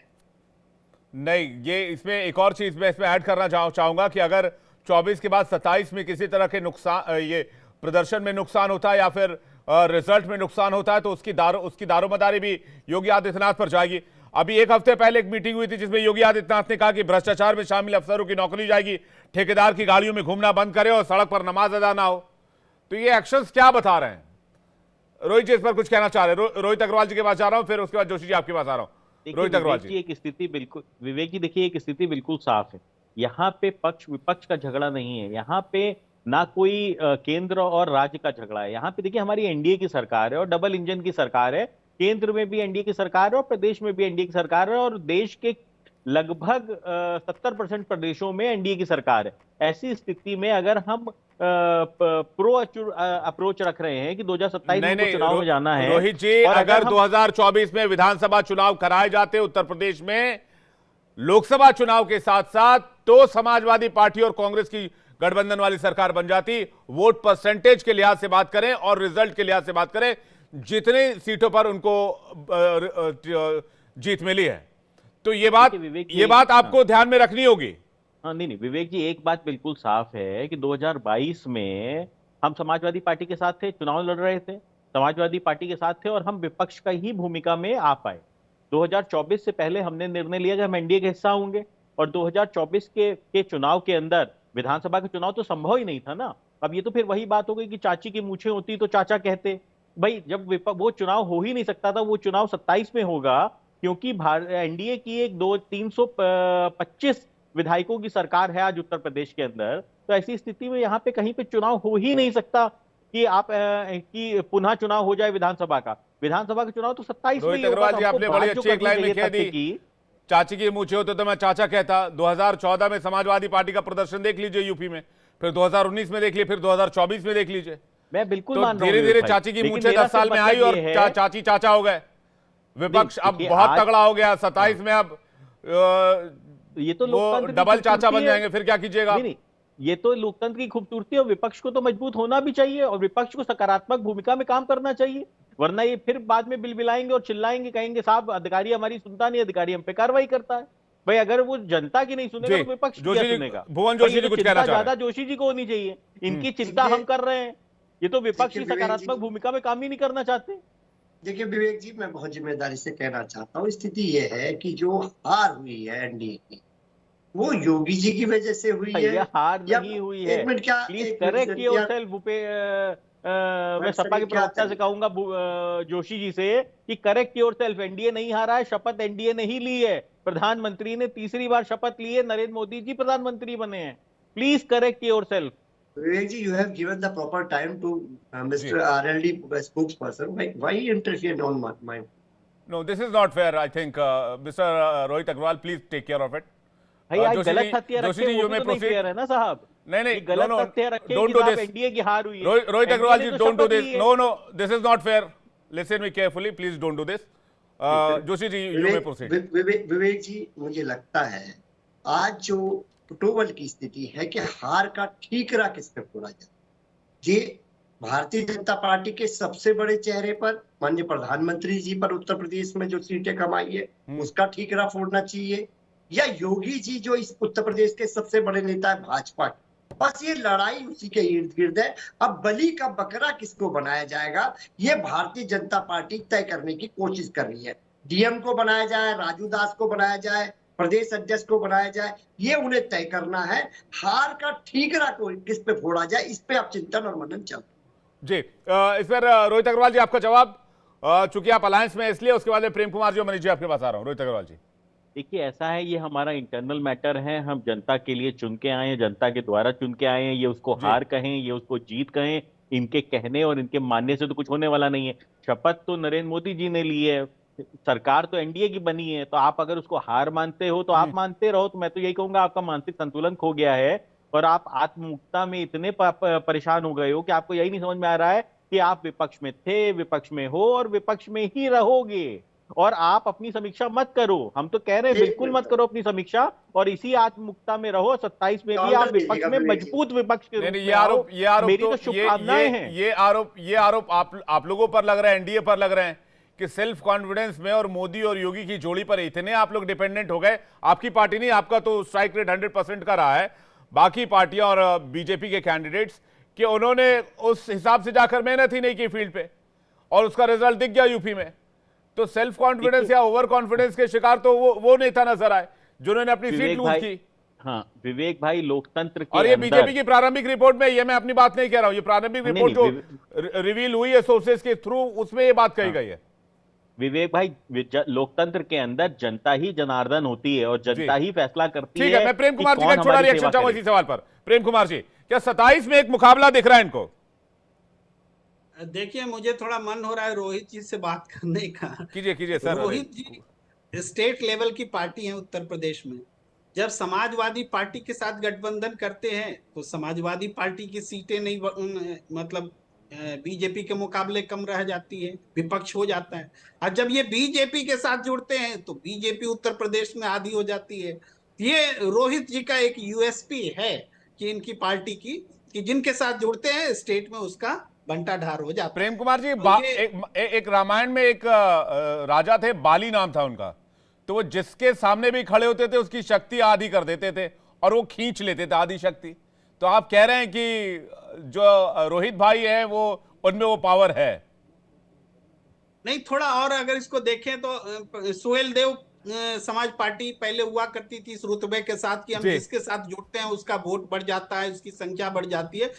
नहीं, ये इसमें एक और चीज मैं इसमें ऐड करना चाहूंगा कि अगर 24 के बाद 27 में किसी तरह के नुकसान, ये प्रदर्शन में नुकसान होता है या फिर रिजल्ट में नुकसान होता है, तो उसकी दारोमदारी भी योगी आदित्यनाथ पर जाएगी। अभी एक हफ्ते पहले एक मीटिंग हुई थी जिसमें योगी आदित्यनाथ ने कहा कि भ्रष्टाचार में शामिल अफसरों की नौकरी जाएगी, ठेकेदार की गाड़ियों में घूमना बंद करे और सड़क पर नमाज अदा ना हो। तो ये एक्शंस क्या बता रहे हैं? रोहित जी इस पर कुछ कहना चाह रहे हैं? रोहित अग्रवाल जी के पास जा रहा हूं, फिर उसके बाद जोशी जी आपके पास आ रहा हूं। रोहित अग्रवाल जी, एक स्थिति बिल्कुल, विवेक जी देखिए एक स्थिति बिल्कुल साफ है। यहाँ पे पक्ष विपक्ष का झगड़ा नहीं है, यहाँ पे ना कोई केंद्र और राज्य का झगड़ा है। यहाँ पे देखिए हमारी एनडीए की सरकार है और डबल इंजन की सरकार है। केंद्र में भी एनडीए की सरकार है और प्रदेश में भी एनडीए की सरकार है और देश के लगभग 70% प्रदेशों में एनडीए की सरकार है। ऐसी स्थिति में अगर हम प्रो अप्रोच रख रहे हैं कि 2027 में चुनाव में जाना है, रोहित जी, अगर 2024 में विधानसभा चुनाव कराए जाते उत्तर प्रदेश में लोकसभा चुनाव के साथ साथ, तो समाजवादी पार्टी और कांग्रेस की गठबंधन वाली सरकार बन जाती। वोट परसेंटेज के लिहाज से बात करें और रिजल्ट के लिहाज से बात करें, जितने सीटों पर उनको जीत मिली है, तो ये बात आपको ध्यान में रखनी होगी। हाँ, नहीं विवेक जी, एक बात बिल्कुल साफ है कि 2022 में हम समाजवादी पार्टी के साथ थे, चुनाव लड़ रहे थे, समाजवादी पार्टी के साथ थे और हम विपक्ष का ही भूमिका में आ पाए। 2024 से पहले हमने निर्णय लिया कि हम एनडीए का हिस्सा होंगे और 2024 के चुनाव के अंदर विधानसभा का चुनाव तो संभव ही नहीं था ना। अब ये तो फिर वही बात हो गई कि चाची की मूछें होती तो चाचा कहते। भाई जब वो चुनाव हो ही नहीं सकता था, वो चुनाव 27 में होगा क्योंकि एनडीए की एक 325 विधायकों की सरकार है आज उत्तर प्रदेश के अंदर। तो ऐसी स्थिति में यहाँ पे कहीं पे चुनाव हो ही नहीं सकता कि आप कि पुनः चुनाव हो जाए विधानसभा का। विधानसभा का चुनाव तो 27 में ही होगा। अग्रवाल जी, आपने बड़ी अच्छी एक लाइन लिखी थी, चाची की मूछे होते तो मैं चाचा कहता। 2014 में समाजवादी पार्टी का प्रदर्शन देख लीजिए यूपी में, फिर 2019 में देख लीजिए, फिर 2024 में देख लीजिए। मैं बिल्कुल तो मान रहा हूं धीरे धीरे चाची की मूछे 10 साल में आई और चाची चाचा हो गए। विपक्ष अब बहुत तगड़ा हो गया। 27 में अब ये तो वो डबल चाचा बन जाएंगे, फिर क्या कीजिएगा? नहीं, ये तो लोकतंत्र की खूबसूरती है और विपक्ष को तो मजबूत होना भी चाहिए और विपक्ष को सकारात्मक भूमिका में काम करना चाहिए, वरना ये फिर बाद में बिलबिलाएंगे और चिल्लाएंगे, कहेंगे साहब अधिकारी हमारी सुनता नहीं, अधिकारी हम पे कार्रवाई करता है। भाई अगर वो जनता की नहीं सुनेगा तो विपक्ष क्या सुनेगा? भुवन जोशी जी कुछ कहना चाह रहे हैं। ज्यादा जोशी जी को होनी चाहिए, इनकी चिंता हम कर रहे हैं। ये तो विपक्ष की सकारात्मक भूमिका में काम ही नहीं करना चाहते। देखिए विवेक जी, मैं बहुत जिम्मेदारी से कहना चाहता हूँ, स्थिति ये है कि जो हार हुई है एनडीए की, वो योगी जी की वजह से हुई है। ये हार नहीं हुई है। एक मिनट, क्या प्लीज करेक्ट योरसेल्फ। मैं सपा के प्रवक्ता से कहूंगा जोशी जी से कि करेक्ट योरसेल्फ। एनडीए नहीं हारा है, शपथ एनडीए ने ही ली है। प्रधानमंत्री ने तीसरी बार शपथ ली है, नरेंद्र मोदी जी प्रधानमंत्री बने हैं। Please correct yourself. Vivek ji, you have given the proper time to Mr. RLD spokesperson. Why interfere on my? No, this is not fair. I think Mr. Rohit Agrawal, please take care of it. भाई आज गलत तथ्य रखे, वो भी तो नहीं fair है ना साहब। नहीं, गलत तथ्य रखे don't do this. एनडीए की हार हुई है। Rohit Agrawal ji, don't do this. No, this is not fair. Listen me carefully. Please don't do this. Joshi ji, you may proceed. विवेक जी, मुझे लगता है आज जो टोटल की स्थिति है कि हार का ठीकरा किस पे फोड़ा जाए। ये भारतीय जनता पार्टी के सबसे बड़े चेहरे पर, माननीय प्रधानमंत्री जी पर उत्तर प्रदेश में जो सीटें कमाई है, उसका ठीकरा फोड़ना चाहिए, या योगी जी जो इस उत्तर प्रदेश के सबसे बड़े नेता है भाजपा के। बस ये लड़ाई उसी के इर्द गिर्द है। अब बलि का बकरा किसको बनाया जाएगा, ये भारतीय जनता पार्टी तय करने की कोशिश कर रही है। डीएम को बनाया जाए, राजू दास को बनाया जाए, प्रदेश अध्यक्ष को बनाया जाए, ये उन्हें तय करना है। हार का ठीकरा को किस पे फोड़ा जाए, इस पे आप चिंतन और मनन चल जी। इस पर रोहित अग्रवाल जी आपका जवाब, चूंकि आप अलायंस में, इसलिए उसके बाद प्रेम कुमार जी और मनीष जी आपके पास आ रहा हूं। रोहित अग्रवाल जी, देखिए ऐसा है, ये हमारा इंटरनल मैटर है। हम जनता के लिए चुन के आए हैं, जनता के द्वारा चुन के आए हैं। ये उसको हार कहें, ये उसको जीत कहें, इनके कहने और इनके मानने से तो कुछ होने वाला नहीं है। शपथ तो नरेंद्र मोदी जी ने ली है, सरकार तो एनडीए की बनी है, तो आप अगर उसको हार मानते हो तो आप मानते रहो। तो मैं तो यही कहूंगा आपका मानसिक संतुलन खो गया है और आप आत्ममुक्ता में इतने परेशान हो गए हो कि आपको यही नहीं समझ में आ रहा है कि आप विपक्ष में थे, विपक्ष में हो और विपक्ष में ही रहोगे। और आप अपनी समीक्षा मत करो, हम तो कह रहे हैं बिल्कुल मत करो अपनी समीक्षा, और इसी आत्ममुक्ता में रहो। 27 में भी आप विपक्ष में मजबूत विपक्ष के रूप नहीं, में आओ। ये आरोप मेरी तो तो शुभकामनाएं हैं। ये आरोप आप लोगों पर लग रहे हैं, एनडीए पर लग रहे हैं कि सेल्फ कॉन्फिडेंस में और मोदी और योगी की जोड़ी पर इतने आप लोग डिपेंडेंट हो गए। आपकी पार्टी नहीं, आपका तो स्ट्राइक रेट 100% का रहा है, बाकी पार्टियां और बीजेपी के कैंडिडेट्स, कि उन्होंने उस हिसाब से जाकर मेहनत ही नहीं की फील्ड पे और उसका रिजल्ट दिख गया यूपी में। तो सेल्फ कॉन्फिडेंस या ओवर कॉन्फिडेंस के शिकार तो वो नेता नजर आए जिन्होंने अपनी सीट लूज की। हाँ विवेक भाई, लोकतंत्र के और ये अंदर बीजेपी की प्रारंभिक रिपोर्ट में, ये मैं अपनी बात नहीं कह रहा हूं, ये प्रारंभिक रिपोर्ट जो रिवील हुई है सोर्सेस के थ्रू, उसमें ये बात कही गई है। विवेक भाई, लोकतंत्र के अंदर जनता ही जनार्दन होती है और जनता ही फैसला करती है। ठीक है, मैं प्रेम कुमार जी का छोटा रिएक्शन चाहूंगा इसी सवाल पर। प्रेम कुमार जी, क्या 27 में एक मुकाबला दिख रहा है इनको? देखिए, मुझे थोड़ा मन हो रहा है रोहित जी से बात करने का। कीजिए सर। रोहित जी स्टेट लेवल की पार्टी है उत्तर प्रदेश में। जब समाजवादी पार्टी के साथ गठबंधन करते हैं तो समाजवादी पार्टी की सीटें नहीं, मतलब बीजेपी के मुकाबले कम रह जाती है, विपक्ष हो जाता है। और जब ये बीजेपी के साथ जुड़ते हैं तो बीजेपी उत्तर प्रदेश में आधी हो जाती है। ये रोहित जी का एक यूएसपी है कि इनकी पार्टी की, कि जिनके साथ जुड़ते हैं स्टेट में उसका बंटाढार हो जाता है। प्रेम कुमार जी, एक रामायण में एक राजा थे, बाली नाम था उनका, तो वो जिसके सामने भी खड़े होते थे उसकी शक्ति आधी कर देते थे और वो खींच लेते थे आधी शक्ति। तो आप कह रहे हैं कि जो रोहित भाई है वो उनमें वो पावर है? नहीं, थोड़ा और अगर इसको देखें तो सुहेल देव समाज पार्टी पहले हुआ करती थी इस रुतबे के साथ कि हम जिसके साथ जुड़ते हैं उसका वोट बढ़ जाता है, उसकी संख्या बढ़ जाती है।